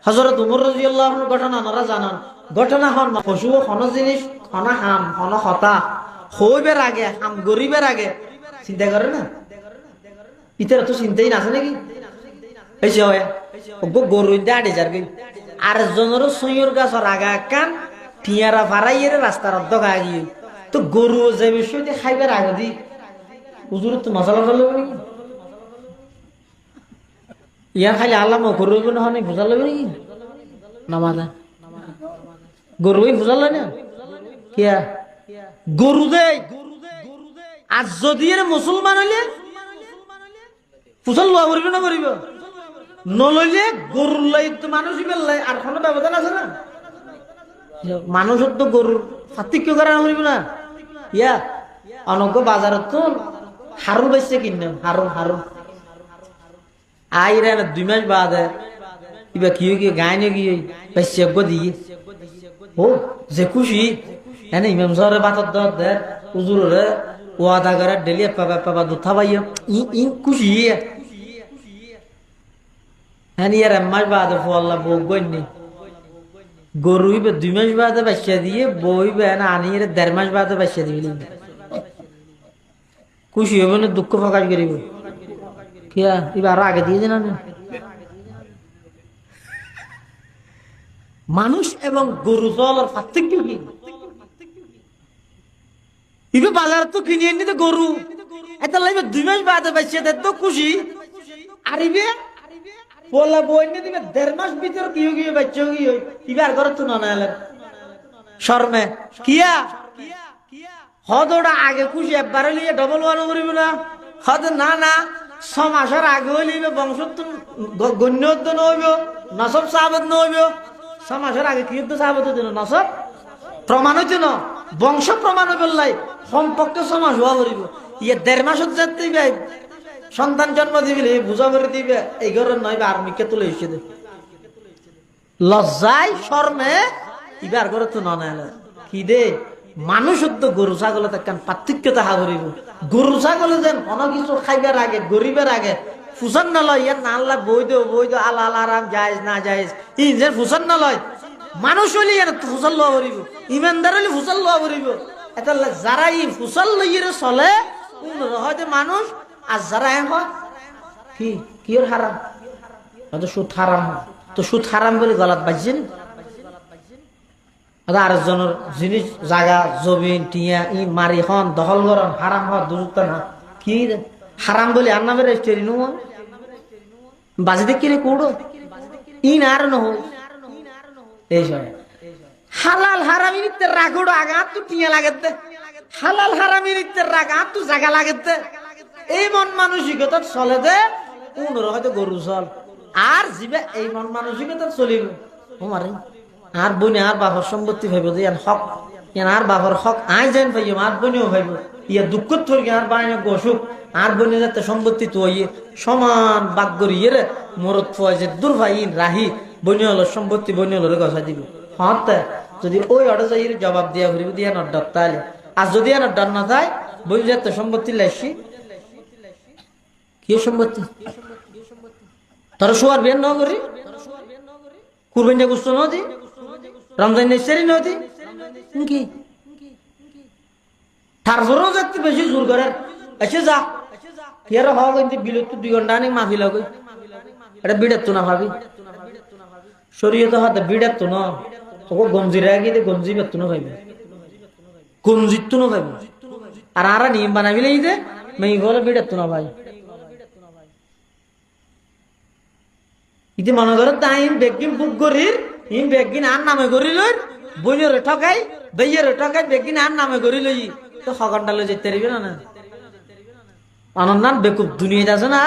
হযরত উমর রাদিয়াল্লাহু আনহুর ঘটনা আপনারা জানান। ঘটনা হন পশু হন জিনিস হন হাম হন হতা হইবের আগে হাম গরিবের আগে চিন্তা করে না, ইতারা তো চিন্তাই না আছে নাকি? এসে হয় গরু দাঁড়ে যার গই আর জনেরও সইয়ের গাছর আগা কান টিয়ারা ফারাইয়ের রাস্তার অর্ধ গিয়ে তো গরু যে বিষয়তে খাইবার আগে দি হুজুর তো মশলা ফেলবে নাকি? ইয়ার খাইলে আল্লাহ মকর রইব না হনে বুঝা লবে নাকি? নামাজা গরুই বুঝা লয় না কিয়া গরু দেয়। আর যদি এর মুসলমান হইলে ফুসল লওয়া করিব না করিব, নলইলে গরুর লাই তো মানুষই বেললাই আর কোনো ব্যবধান আছে না? মানুষের তো গরুর পার্থক্য করা করিব না। ইয়া অনজ্ঞ বাজারত তো হারু বেচছে কিনে হারু হারু আইরে 2 মাস বাদে কিবা কি কি গায়নে গিয়ে বেচছে দিয়ে ও যে খুশি এনে ইমাম সাহেবের বাতর দর দে হুজুরে ওয়াদা করে ডেলি পাবা দুধ পাইয়া ই খুশি হ্যাঁ ইয়ার মাস বাদে ফল্লা বউ গন্যে গরু 2 মাস বাদে বাচ্চা দিয়ে বইবে না আনি 1.5 মাস বাদে বাচ্চা দিবি খুশি হবে না দুঃখ প্রকাশ করিব কিয়া এবার আগে দিয়ে দিন। মানুষ এবং গরু জলের পার্থক্য কি? ইবে বাজার তো কিনে এনে তো গরু এটা লাগবে 2 মাস বাদে বাচ্চা দেয় তো খুশি আর ইবে বলা বই নিয়ে দিবে 1.5 মাস ভিতর কি গিয়ে বাচ্চা গিয়ে ইবার ঘরে তো না এলেন শর্মে কিয়া হদটা আগে খুশি একবার লিয়ে ডবল ওয়ান করিব না হদ না না 6 মাসের আগে হইলে বংশ গণ্য নইব নসব সাহাবত নইব 6 মাসের আগে কি সাহাবত দিন নসব প্রমাণ হইতে ন বংশ প্রমাণ হইবলাই সম্পর্কে 6 মাস হওয়া করিব ইয়ে 1.5 মাসত যাতে সন্তান জন্ম দিবি বুঝা করে দিবে এই ঘরের নয় বা আর্মিকে তুলে এসে দে লজ্জায় শর্মে ইবার ঘরে তো না কি দে মানুষ তো গরু ছাগলে তার পার্থক্য তাহা করিব। গরু ছাগলে যেন অনেক কিছু খাইবার আগে গরিবের আগে ফুসান না লয় ইয়ার না আল্লাহ বৈধ আল্লাহ আরাম জায়েজ না জায়েজ ই যে ফুসান না লয় মানুষ হইলে ইয়ার ফুসাল লওয়া করিব, ইমানদার হইলে ফুসাল লওয়া করিব। এটা যারা ই ফুসাল লইয়ে চলে হয়তো মানুষ আর যারা হয় কি কির হারাম হয়তো সুদ হারাম তো সুদ হারাম বলে গলাত বাজছেন আরেকজনের জিনিস জায়গা জমিন টিয়া ই মারি হন দখল করন হারাম হওয়া দুরুত্ব না কি হারাম বলে আর নামে রেস্টেরি নো বাজে দেখি রে কুড়ো ইন আর নহ এইসব হালাল হারামি নিতে রাখোড়ো আগা তো টিয়া লাগেতে হালাল হারামি নিতে রাখা তো জায়গা লাগেতে এই মন মানসিকতা চলে দে কোন হয়তো গরু চল আর জিবে এই মন মানসিকতা চলিব আমারে আর বনে আর বাবার সম্পত্তি ভাইব যে হক ইয়ান আর বাবার হক আই যেন ভাইব আর বনেও ভাইব ইয়া দুঃখ থরি আর বাইনে অসুখ আর বনে যাতে সম্পত্তি তো ইয়ে সমান বাক করি ইয়ে মরত ফয় যে দূর ভাই রাহি বনে হলো সম্পত্তি বনে হলো গছা দিব হতে যদি ওই অর্ডার যাই জবাব দিয়া ঘুরিব দিয়া নড্ডার তাহলে আর যদি আর ডর না থাকে বই যাতে সম্পত্তি লাইছি কি সম্পত্তি তোরা শোয়ার বিয়ান ন করি কুরবানি গুস্ত নদী রমজান নেসারি নদী কি তারপরেও যাতে বেশি জোর করে এসে যা ফের হওয়া কিন্তু বিলত 2 ঘন্টা নেই মাফি লাগে এটা বিড়াত তো না ভাবি শরীয়তে হাতে বিড়াত তো না তোকে গঞ্জি রাখি দে গঞ্জি বেত না ভাইবে গঞ্জিত তো না ভাইবে আর আরা নিয়ম বানাবিলে এই যে মেই বলে বিড়াত তো না ভাই ইতি মনে করো তাই বেগিন বুক করির ইন বেগিন আর নামে করিল বইনরে ঠকাই বেয়ের টাকায় বেগিন আর নামে করি লই তো হগনটা লই যেতে পারবি না অনন্যান বেকুব দুনিয়া আছে না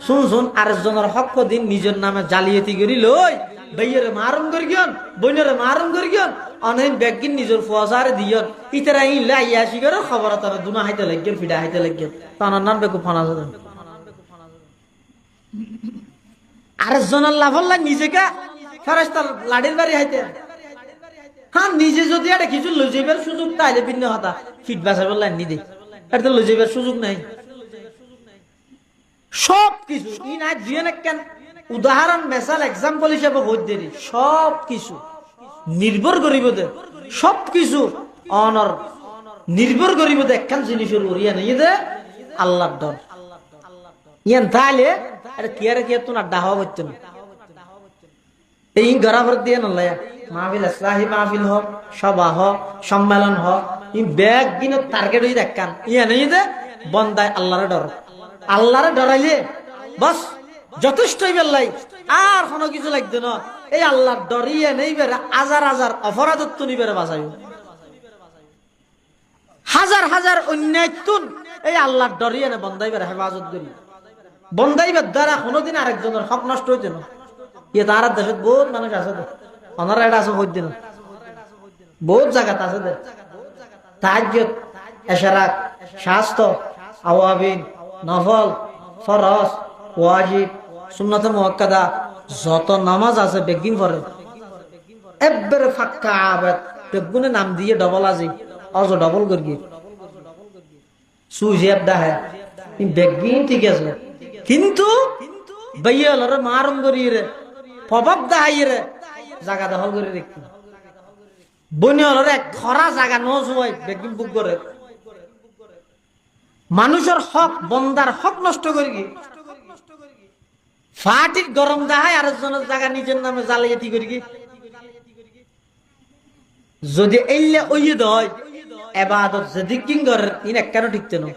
শুন শুন আরেকজনের হক দিন নিজের নামে জালিয়াতি করি লই বেয়ের মারুম করি গিয়ন বইনের মারুম করি গিয়ন অনেক বেগিন নিজের ফসারে দিয়ন ইতারা ইল্লা ইয়াসি করে খবর তারা দুনা হাইতে লাগেন ফিডা হাইতে লাগেন তো অনন্যান বেকুব ফানা যাবে আরেকজনের লাভল্লা নিজেকে ফেরেশতা লাড়ির বাড়ি হাইতে হ্যাঁ নিজে যদি একটা কিছু লজিবের সুযোগ তাইলে ভিন্ন হতা ফিট বাসা বললেন নিদে এটা লজিবের সুযোগ নাই সব কিছু ই নাই দিয়ে না কেন উদাহরণ মেসাল এক্সাম্পল হিসেবে হইতে দেরি সব কিছু নির্ভর করিব দে সব কিছু অনর নির্ভর করিব দে একখান জিনিসের উড়িয়া নেই দে আল্লাহর ডর ইয়ান তাইলে আরে কি তো না ডাহ করতে না এই গরাবর দিয়ে নল্লা মাহফিল ইসলাহি মাহফিল হোক সভা হোক সম্মেলন হোক ই ব্যাগ দিন টার্গেট হয়ে দেখান ইয়া নেই যে বন্দায় আল্লাহরে ডর আল্লাহরে ডরাইলে বস যথেষ্টই বেল্লাই আর কোনো কিছু লাগবে না এই আল্লাহর ডরিয়ে নেই বেড়ে হাজার হাজার অপরাধত্ব নিবেড়ে বাঁচাই হাজার হাজার অন্যায়তুন এই আল্লাহর ডরিয়ে নে বন্দাই বেড়ে হেফাজত করি বন্দাইবার দ্বারা কোনোদিন আরেকজনের হক নষ্ট হইতে না ইয়ে তার দেশে বহুত মানুষ আছে ওনারা এটা আছে হইতে না বহুত জায়গাত আছে দে তাহাজ্জুদ ইশরাক শাস্ত্র আওয়াবিন নফল ফরজ ওয়াজিব সুন্নাতে মুআক্কাদা যত নামাজ আছে বেগিন পড়ে একবারে ফাক্কা আবাদ বেগুনে নাম দিয়ে ডবল আজি অজ ডবল করি সুজেব দাহে বেগিন ঠিক আছে কিন্তু বাইয়ালরে মারুম করি রে প্রভাব দাহাই রে জায়গা দখল করে রেখি বনিয়ালরে এক খরা জায়গা নজুয়াই বেগিন বুক করে মানুষের হক বন্দার হক নষ্ট করি ফাটির গরম দাহাই আরেকজনের জায়গা নিজের নামে জালিয়াতি করি যদি এইলে ওই দয় এবাদত যদি কিং করে ইন একখানো ঠিকতে না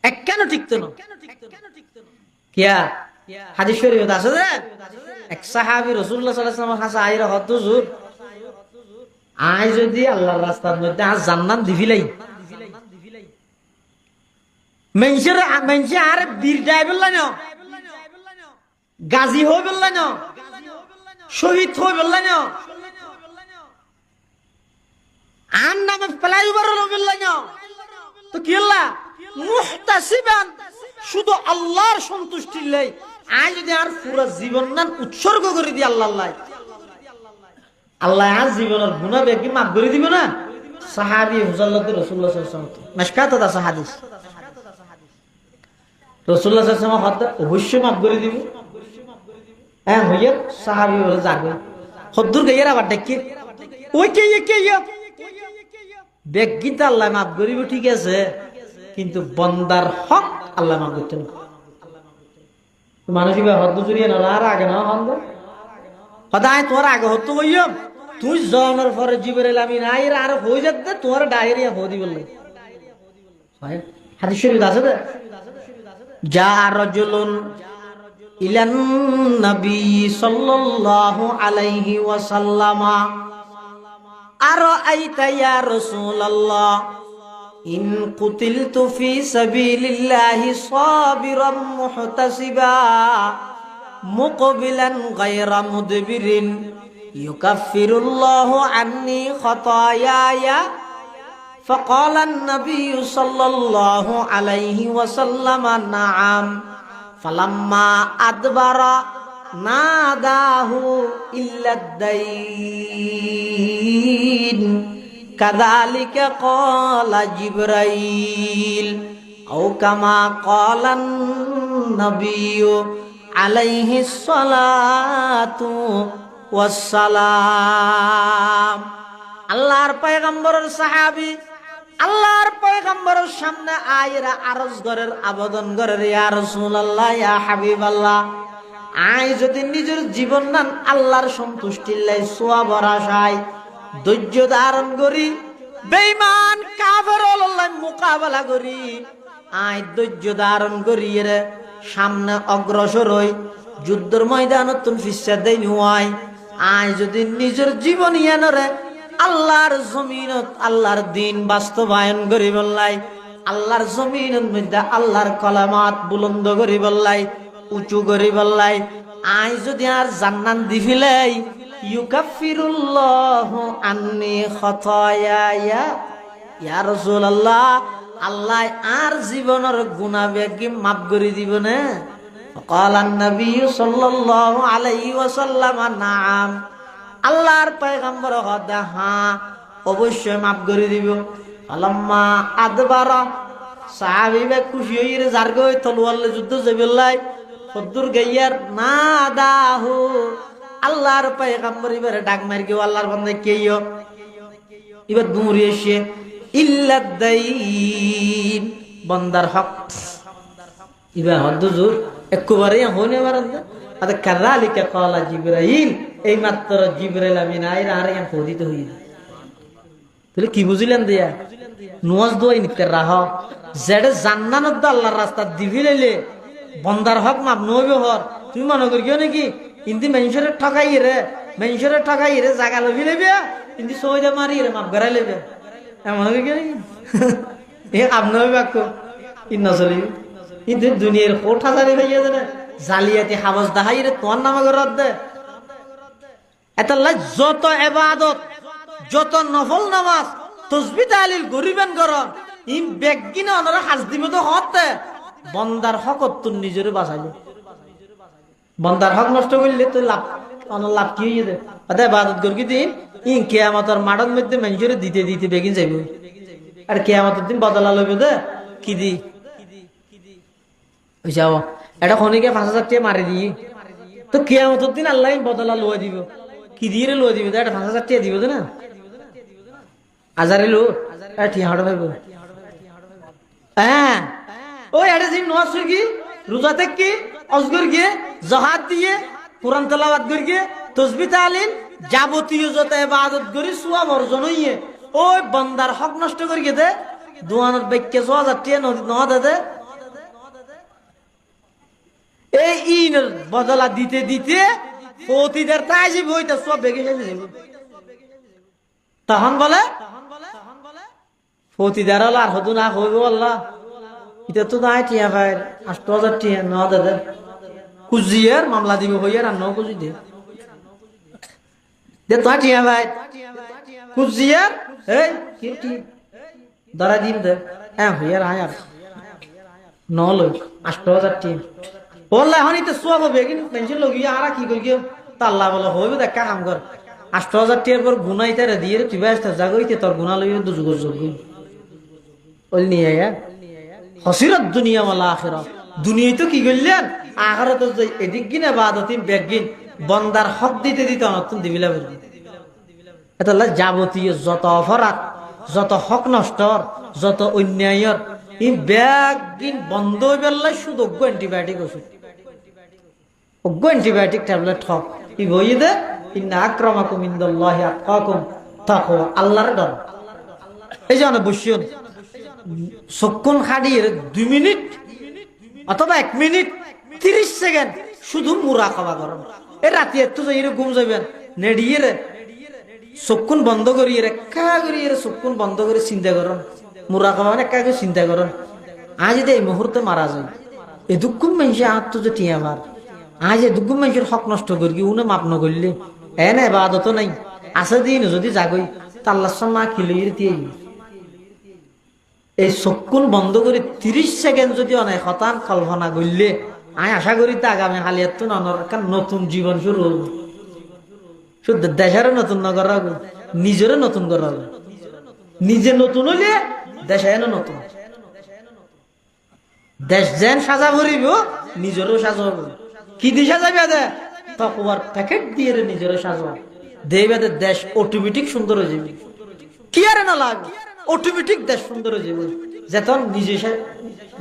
একখানো ঠিকতে না কিয়া হাদিস শরীফে আছে যে এক সাহাবী রাসূলুল্লাহ সাল্লাল্লাহু আলাইহি ওয়াসাল্লাম কাছে আইরা হুজুর আই যদি আল্লাহর রাস্তার মধ্যে আজ জান্নাত দিবিলাই মেনশে আর বীর ডাইবেল না গাজী হই বললা না শহীদ হই বললা না আন নামে ফ্লাইওভার হলো বললা না তো কি হলো মুহতাসিবান শুধু আল্লাহর সন্তুষ্টি লাই আজ যদি আর পুরো জীবন নাম উৎসর্গ করে দি আল্লাহ আল্লাহ আজ জীবনের গুনাহ বেকি মাফ করে দিব না সাহাবী হুজুল্লাহ রাসূলুল্লাহ সাল্লাল্লাহু আলাইহি ওয়াসাল্লাম মিশকাতে আছে হাদিস রাসূলুল্লাহ সাল্লাল্লাহু আলাইহি ওয়াসাল্লাম অবশ্যই মাফ করে দিব হ্যাঁ হইয়া সাহাবী বলে যাবে হদ্দুর গাইরা আবার দেখি ওই কে বেগিতা আল্লাহ মাফ করিব ঠিক আছে কিন্তু বন্দার হক আল্লাহ মাফ করতে না মানুষই হদ্দু চুরিয়ে না আর আগে না হন্দ সদায় তোর আগে হতো হইম তুই জনের পরে জিবরাইল আমিন আইর আর হই যাতে তোর ডায়রিয়া হদি বললে হাদিস শরীফ আছে না যা রাজুলুন ইলান নবী সাল্লাল্লাহু আলাইহি ওয়াসাল্লাম আরাআইতা ইয়া রাসূলুল্লাহ ইন কুতিলতু ফি সাবিলিল্লাহি সাবিরাম মুহতাসিবা মুকবিলান গায়রা মুদবিরিন ইউকাফিরুল্লাহু আন্নী খাতায়ায়া فقال النبي صلى الله عليه وسلم نعم فلما أدبر ناداه إلا الدين كذلك قال جبرائيل أو كما قال النبي عليه الصلاة والسلام আল্লাহর পয়গম্বরের সাহাবী আল্লাহর পয়গম্বরের সামনে আইরা আরজ করের আবেদন করের ইয়া রাসূলুল্লাহ ইয়া হাবিবাল্লাহ আই যদি নিজের জীবন নান আল্লাহর সন্তুষ্টির লাই সওয়াবের আশায় ধৈর্য ধারণ করি বেঈমান কাফেরর লাই মোকাবেলা করি আই ধৈর্য ধারণ করি এর সামনে অগ্রসর হই যুদ্ধের ময়দানত ফিসা দেই নয় আই যদি নিজের জীবন ইয়ানরে আল্লাহর জমিনত আল্লাহর দিন বাস্তবায়ন করি বললাই, আল্লাহর জমিনের মধ্যে আল্লাহর কলামাত বুলন্দ করি বললাই, উঁচু করি বললাই। আই যদি আর জান্নাত দিফিলাই ইউকাফিরুল্লাহু আন্নি খতায়ায়া, ইয়া রাসূলুল্লাহ, আল্লাহ আর জীবনের গুনাহ বেগি মাফ করে দিব না? ক্বালান নবী সাল্লাল্লাহু আলাইহি ওয়াসাল্লাম নাআম, আল্লাহর পয়গম্বর হদা হ্যাঁ অবশ্যই মাফ করে দিব। আলাম্মা আদবারা, সাহাবীরা খুশি হইরে জারগো তলোয়ারে যুদ্ধ যাবেলাই কদ্দুর গাইয়ার না দাহু, আল্লাহর পয়গম্বর এবারে ডাক মার গিয়ে আল্লাহর বান্দা কেইও এবার দূরে এসে ইল্লাদাইন, বান্দার হক এবার হদ্দুজুর একবারে হনে বারান্দা আদা কাযালিকা ক্বালা জিবরাইল, এই মাত্র জিবরাইল আমিন আইরা আর ইয়ান পদিত হইল। তাহলে কি বুঝিলেন দিয়া নওয়াজ দোয়াই নিতে রাহ যেটা জান্নাত আল্লাহর রাস্তা দিবিলে বন্দার হক মাপ নইবে হর। তুমি মনে করিও নাকি ইন্দি মানুষের ঠকাই রে জাগা লবি লেবে ইন্দি সইদা মারি রে মাপ গড়াই লেবে, এমন করিও নাকি এ কাম নইবে বাক্য ইন নচলি কিন্তু দুনিয়ার কোঠা জানি ভাইয়া জানে জালিয়াতি হাবস দাহাই রে তোর নামে গরদ দে। এতাল্লাহ যত ইবাদত যত নফল নামাজ তাসবিহ তাহলিল গরিবেন গরম ই বেগিনা ওনারা হাজ দিব তো হতে বন্দার হক তুই নিজেরে বাঁচাইলে। বন্দার হক নষ্ট করলে তুই লাভ অনার লাভ কি হয়ে যায়? আদা ইবাদত করি দিন ই কিয়ামতের মাঠের মধ্যে মানুষের দিতে দিতে বেগিন যাইব, আর কিয়ামতের দিন বদলা লইব দে কি দি যাও এটা খনিকে 5,000 টাকা মারি দিই তো কিয়ামতের দিন আল্লাহ বদলা লইয়া দিব, কি দিয়ে লইয়া দিব? এটা 5,000 টাকা দিব না আজারে লো ঠিয়া হাঁটা পাইব। হ্যাঁ ওই এটা যে নওয়াজ কি রোজা থেকে অজগর গিয়ে জহাদ দিয়ে কোরআন তেলাওয়াত করিয়ে তাসবিহ তাহলিল যাবতীয় যত ইবাদত করি সওয়াব অর্জন হইয়ে ওই বান্দার হক নষ্ট করিয়ে দে দুয়ানোর বাক্যে 6,000 টাকা নওয়া দে এই ইনের বদলা দিতে দিতে ফতিদের তাইজিব হইতা সব বেগে যাব। তখন বলে ফতিদার আর হদু না হইব আল্লাহ এটা তো নাই টিয়া ভাই 8,000 টিয়া ন দাদা কুজিয়ার মামলা দিব হইয়ার আর ন কুজি দে দে তো টিয়া ভাই কুজিয়ার এই কি টি ধরা দিন দে হ্যাঁ হইয়ার আয়ার ন লই 8,000 টিয়া বললা হনি তো সব হবে কিন্তু পেনশন লগিয়া আর কি করিও তা আল্লাহ বলে হইবে দেখা কাম কর 8,000 টিয়ার পর গুনাইতে রে দিয়ে তুই ব্যস্ত জাগইতে তোর গুনাহ লইয়া দুজুগর যোগ্য ওই নিয়ে আয়া হসিরত দুনিয়া ওয়াল আখিরাত। দুনিয়ায় তো কি করলেন আখিরাত তো এদিক গিনা ইবাদতিন বেগিন বন্দার হক দিতে দিতে অনতন দিবিলা বলবি এটা আল্লাহ যাবতীয় যত অপরাধ যত হক নষ্টর যত অন্যায়ের এই বেগিন বন্ধ হইবেলা শুধু অ্যান্টিবায়োটিক ওষুধ অ্যান্টিবায়োটিক ট্যাবলেট হক ই বই দে ইন্না আক্রামাকুম ইনদাল্লাহি আতকাকুম তাকওয়া আল্লাহর ডর। এই যে অনেক বসিয়ন সক্ষণ খাড়িয়ে 2 মিনিট অথবা 1 মিনিট 30 সেকেন্ড শুধু মুরাকাবা করেন। এ রাতে একটু যাই ঘুম যাবেন নেড়িয়ে রে সক্ষণ বন্ধ করিয়ে রে কা করিয়ে রে সক্ষণ বন্ধ করে চিন্তা করেন মুরাকাবা মানে একা করে চিন্তা করেন। আজ যদি এই মুহূর্তে মারা যায় এ দুঃখ মানুষের আত্ম যে টিয়া মার আজ এ দুঃখ মানুষের হক নষ্ট করি উনি মাপ ন করলে এ না ইবাদত নাই আছে দিন যদি জাগই তা আল্লাহ মা খিলিয়ে দিয়ে এই চক্ষুন বন্ধ করে 30 সেকেন্ড যদি অনেক হতান কল্পনা করলে আমি আশা করি তা আগামী হালিয়াত নতুন জীবন শুরু হব। শুধু দেশের নতুন নগর নিজেরও নতুন করা হবে, নিজে নতুন হইলে দেশে নতুন দেশ যেন সাজা ভরিব নিজেরও সাজাব। কি দিয়ে সাজাবে দে তকবার প্যাকেট দিয়ে নিজেরও সাজা দেবে দেশ অটোমেটিক সুন্দর হয়ে যাবে। কি আর না লাগবে অটোমেটিক দেশ সুন্দর হয়ে যাবে যেতন নিজে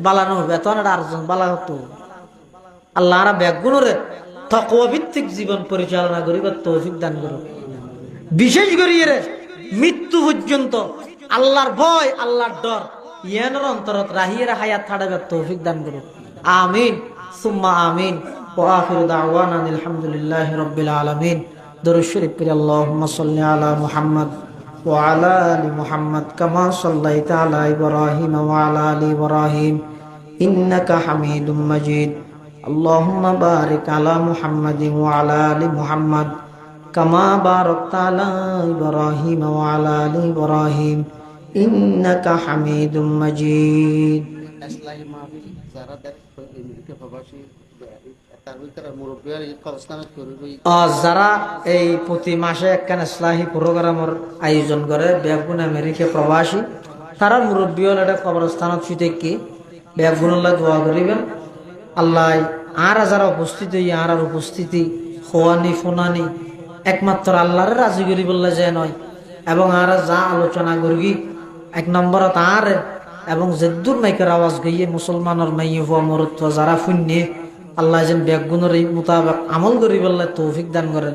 বালানো হবে তখন আরেকজন বালা হতো। আল্লাহ ব্যাগুণরে তকওয়া ভিত্তিক জীবন পরিচালনা করিবার তৌফিক দান করুন। বিশেষ করে মৃত্যু পর্যন্ত আল্লাহর ভয় আল্লাহর ডর ইয়ানোর অন্তরত রাহিয়ে হায়াত থাড়াবার তৌফিক দান করুন। আমিন সুম্মা আমিন। ওয়া আখিরু দাওয়ানা আলহামদুলিল্লাহি রাব্বিল আলামিন। দরুদ শরীফ পড়ি আল্লাহুম্মা সাল্লি আলা মুহাম্মদ
وعلى آل محمد كما صليت على إبراهيم وعلى آل إبراهيم إنك حميد مجيد اللهم بارك على محمد وعلى آل محمد كما باركت على إبراهيم وعلى آل إبراهيم إنك حميد مجيد
যারা এই প্রতি মাসে একখান ইসলাহী প্রোগ্রামের আয়োজন করে বেগুন আমেরিকা প্রবাসী তারা মুরব্বী হল এটা কবরস্থানত শুতে কি বেগুনল্লাহ দোয়া করিবেন আল্লাহ আর যারা উপস্থিতি আর উপস্থিতি খোয়ানি ফোনানি একমাত্র আল্লাহর রাজি করি বললে যে নয় এবং আর যা আলোচনা করি এক নম্বরত আর এবং যেদুর মাইকের আওয়াজ গইয়ে মুসলমানের মাইয়ে হওয়া মরত্ব যারা শূন্যে আল্লাহ যেন বেগুনের এই মোতাবেক আমল করি বললে তৌফিক দান করেন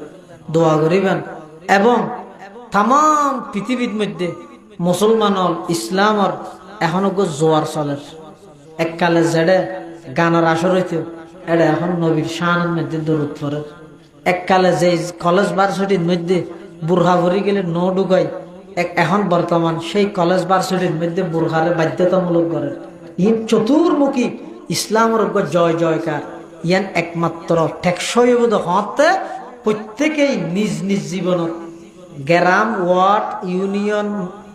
দোয়া করিবেন এবং তাম পৃথিবীর মধ্যে মুসলমানর ইসলামর এখনো জোয়ার চলে এককালে যেড়ে গানের আসর হইত এটা এখন নবীর শানের মধ্যে দরুদ পড়ে এককালে যে কলেজ ভার্সিটির মধ্যে বুরহা ভরি গেলে ন ঢুকাই এখন বর্তমান সেই কলেজ ভার্সিটির মধ্যে বুরহারে বাধ্যতামূলক করে ইন চতুর্মুখী ইসলামের জয় জয়কার ইয়ান একমাত্র টেকসই হতে প্রত্যেকেই নিজ নিজ জীবনত গ্রাম ওয়ার্ড ইউনিয়ন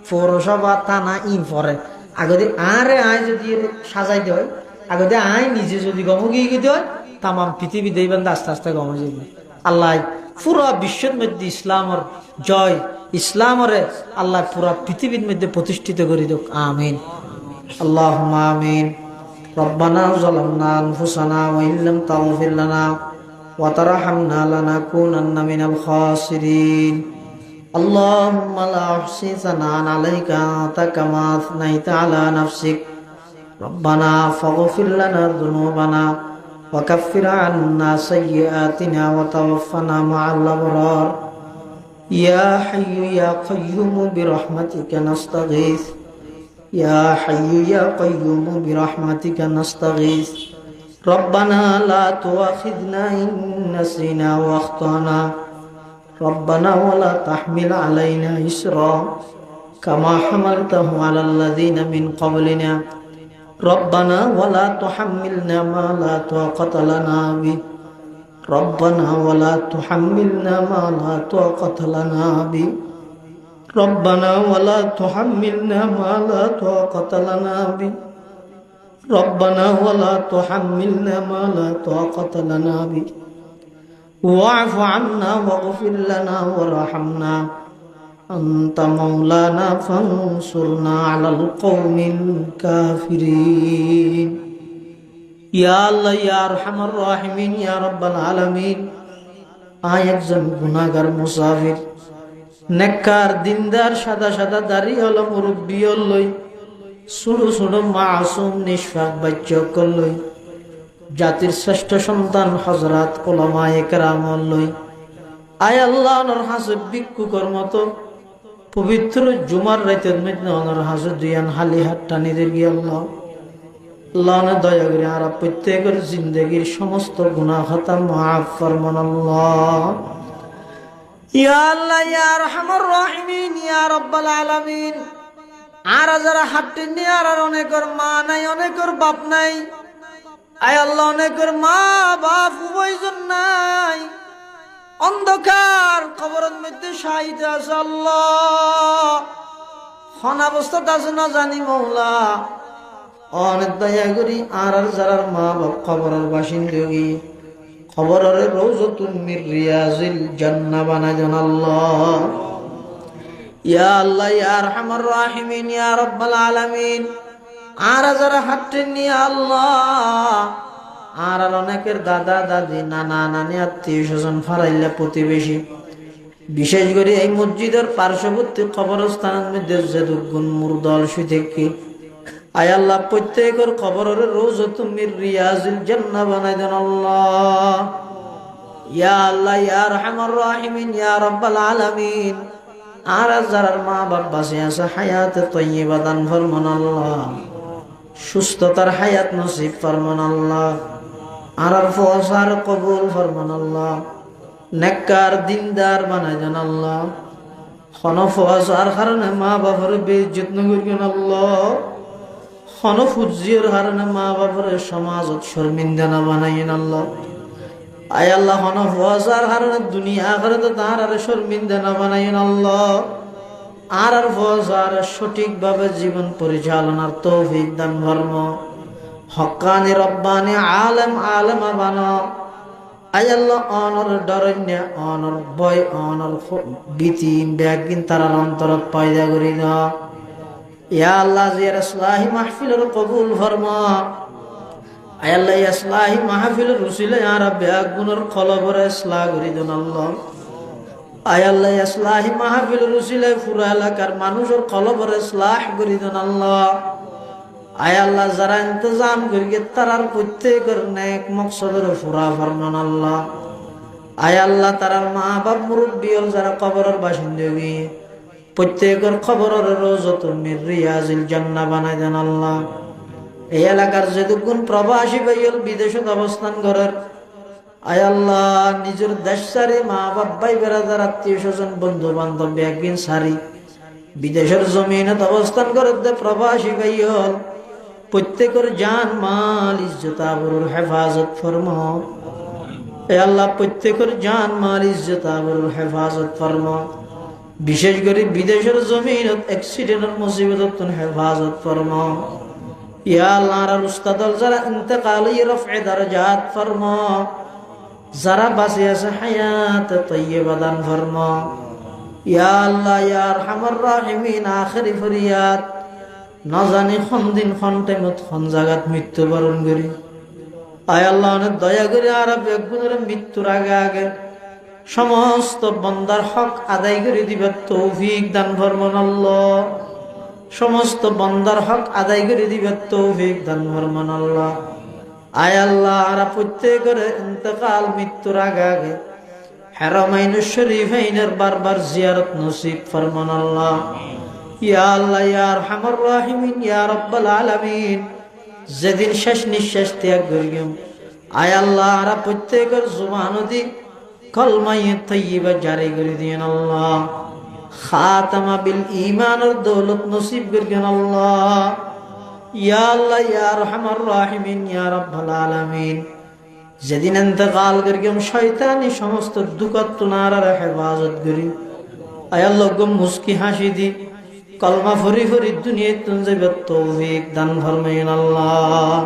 পৌরসভা থানা পরে আগতে আরে আয় যদি সাজাই দেয় আগতে আয় নিজে যদি গমগিয়ে দেয় তাম পৃথিবী দেবেন আস্তে আস্তে গমে যাবে আল্লাহ পুরা বিশ্বের মধ্যে ইসলামর জয় ইসলামরে আল্লাহ পুরা পৃথিবীর মধ্যে প্রতিষ্ঠিত করে দেখ আমিন আল্লাহুম্মা আমিন রব্বানা যালামনা আনফুসানা ওয়া ইল্লাম তাগফির লানা ওয়া তারহামনা লানাকুনান্না মিনাল খাসিরিন আল্লাহুম্মা লা উহসি সানান আলাইকা আনতা কামা আথনাইতা আলা নাফসিক রব্বানা ফাগফির লানা যুনুবানা ওয়া কাফফির আন্না সাইয়্যাতিনা ওয়া তাওয়াফফানা মা'আল আবরার ইয়া হাইয়্যু ইয়া কাইয়্যুম বিরহমাতিকা নাস্তাগীথ ইয়া হাইয়্যু ইয়া কাইয়্যুম বিরহমাতিকা নাস্তাগীথ রব্বানা লা তুআখিযনা ইন নাসিনা ওয়া আখতানা রব্বানা ওয়া লা তাহমিল আলাইনা ইসরা কামা হামালতাহু আলাল লাযিনা মিন ক্বাবলিনা রব্বানা ওয়া লা তুহাম্মিলনা মা লা তাকাতা লানা বিহি ربنا ولا تحملنا ما لا طاقة لنا به ربنا ولا تحملنا ما لا طاقة لنا به ربنا ولا تحملنا ما لا طاقة لنا به واعف عنا واغفر لنا وارحمنا أنت مولانا فانصرنا على القوم الكافرين ইয়া আল্লাহ ইয়া আরহামার রাহিমিন ইয়া রাব্বাল আলামিন আয় একজন গুনাহগার মুসাফির নেককার দিনদার সাদা সাদা দাড়ি হলো মুরব্বি হলই ছোট ছোট মাসুম নিষ্পাক বাচ্চা করলই জাতির শ্রেষ্ঠ সন্তান হযরত উলামায়ে কেরাম হলই আয় আল্লাহ নর হাসব ভিক্ষুকের মতো পবিত্র জুমার রাতের মধ্যে নর হাসব দুয়ান হালি হাত টানি দিয়ে আল্লাহ আল্লাহ দয়া করে আর প্রত্যেকের জিন্দগির সমস্ত গুনাহ খাতা মাফ ফরমান আল্লাহ ইয়া আল্লাহ ইয়া আরহামার রাহিমিন ইয়া রাব্বাল আলামিন আর যারা হাত নিয়ে আর অনেকের মা নাই অনেকের বাপ নাই আয় আল্লাহ অনেকের মা বাপ উভয়জন নাই অন্ধকার কবরের মধ্যে শাহিদ আছে আল্লাহ কোন অবস্থাতে আছে না জানি মওলা অনেক দয়া করি আর যারা মা বাপ কবরের বাসিন্দগি কবরের রওজাতুন মির রিয়াজিল জান্নাহ বানায় দেন আল্লাহ ইয়া আল্লাহ ইয়া আরহামার রাহিমিন ইয়া রাব্বাল আলামিন আর যারা হাতে নিয়ে আল্লাহ আর অনেকের দাদা দাদি নানা নানি আত্মীয় স্বজন ফারাইল্লা প্রতিবেশী বিশেষ করে এই মসজিদের পার্শ্ববর্তী কবরস্থানের মধ্যে যে দুর্গুণ মুরদল শুয়ে আয় আল্লাহ প্রত্যেকের কবরের রওজাতুম মির রিয়াজিল জান্নাহ বানায় দেন আল্লাহ ইয়া আল্লাহ ইয়া আরহামার রাহিমিন ইয়া রাব্বাল আলামিন আর যারা মা বাপ বাঁচে আছে হায়াতে তাইয়্যিবা দান ফরমান আল্লাহ সুস্থতার হায়াত নসিব ফরমান আল্লাহ আর ফওয়াসার কবুল ফরমান আল্লাহ নেককার দিনদার বানায় দেন আল্লাহ
খনফার কারণে মা বাবার বেইজ্জত নগরিয়েন আল্লাহ। খনফুজির কারণে মা বাবার সমাজত শর্মিন্দা না বানাইন আল্লাহ। আয় আল্লাহ খনফার কারণে দুনিয়া আখিরাতে তার আর শর্মিন্দা না বানাইন আল্লাহ। আর ফজার সঠিকভাবে জীবন পরিচালনার তৌফিক দান ফরমা। হক্কানি রব্বানি আলেমা বানাও। আয় আল্লাহ অনর ডরন্য অনর ভয় অনর ভীতি ব্যাগিন তারার অন্তরত পয়দা করি দাও। ইয়া আল্লাহ জিয়ার ইসলাহি মাহফিলের কবুল ফরমা। আয় আল্লাহ ইসলাহি মাহফিলের রুসিলে আর ব্যাগুনের কলবরে ইসলাহ করি দেন আল্লাহ। আয় আল্লাহ ইসলাহি মাহফিলের রুসিলে পুরা এলাকার মানুষের কলবরে ইসলাহ করি দেন আল্লাহ। আয় আল্লাহ যারা ইন্তজাম করিয়ে তারার প্রত্যেকের নেক মকসদের ফুরা ফরমান আল্লাহ। আয় আল্লাহ তারার মা বাপ মুরব্বী যারা কবরের বাসিন্দা গিয়ে প্রত্যেকের খবরের রোজত মির রিয়াজিল জান্নাহ বানাই দেন আল্লাহ। এই এলাকার যেটুকুন প্রবাসী ভাইয়ল বিদেশত অবস্থান করার আয় আল্লাহ নিজের দেশ সারি মা বাপ ভাই বেড়াদার আত্মীয় স্বজন বন্ধু বান্ধব একদিন সারি বিদেশের জমিনত অবস্থান করার দে প্রবাসী ভাইয়ল প্রত্যেকের জান মাল ইজ্জত আবরুর হেফাজত ফরমাও। এ আল্লাহ প্রত্যেকের জান মাল ইজ্জত আবরুর হেফাজত ফরমাও। বিশেষ করে বিদেশের জমিনত অ্যাক্সিডেন্টের মুসিবত হেফাজত ফরমাও। ইয়া আল্লাহ আর উস্তাদল যারা ইন্তেকাল রফে দরজাত ফরমাও। যারা বাঁচে আছে হায়াত তাইয়্যিবা দান ফরমাও। ইয়া আল্লাহ ইয়া আরহামার রাহিমিন আখিরি ফরিয়াদ না জানি কোন দিন কোন টাইমত কোন জায়গাত মৃত্যুবরণ করি। আয় আল্লাহ অনেক দয়া করে আর বেগুনের মৃত্যুর আগে আগে সমস্ত বান্দার হক আদায় করে দিবে তৌফিক দান ফরমান আল্লাহ। সমস্ত বান্দার হক আদায় করে দিবে তৌফিক দান ফরমান আল্লাহ। আয় আল্লাহ আর প্রত্যেকের ইন্তেকাল মৃত্যুর আগে আগে হারামাইনুশ শরীফাইনের বারবার জিয়ারত নসিব ফরমান আল্লাহ। ইয়া আল্লাহ ইয়া আরহামার রাহিমিন ইয়া রাব্বাল আলামিন যেদিন শেষ নিঃশ্বাস ত্যাগ করিম আয় আল্লাহ আর প্রত্যেকের জুবান দি কলমায়ে তাইয়্যিবা জারি করে দিন আল্লাহ। খাতামা বিল ঈমানের দৌলত নসিব করিন আল্লাহ। ইয়া আল্লাহ ইয়া আরহামার রাহিমিন ইয়া রাব্বাল আলামিন যেদিন ইন্তেকাল করিম শয়তানি সমস্ত দুঃখত নারার হেফাজত করি। আয় আল্লাহ গম মুস্কি হাসি দি কলমা ফরি ফরি দুনিয়ায় তুন যাবে তৌফিক দান ফরমাইন আল্লাহ।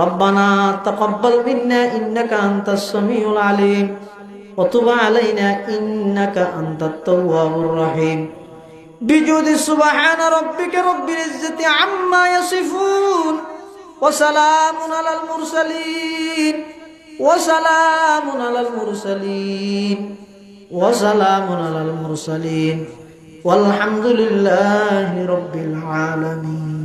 রব্বানা তাকাব্বাল মিন্না ইন্নাকা আনতাস সামিউল আলিম ওয়া তুব আলাইনা ইন্নাকা আনতাত তাওয়াবুর রহিম। বিজুদি সুবহান রাব্বিকা রাব্বিল ইজ্জাতি আম্মা ইয়াসিফুন ওয়া সালামুন আলাল মুরসালিন ওয়া সালামুন আলাল মুরসালিন ওয়া সালামুন আলাল মুরসালিন والحمد لله رب العالمين।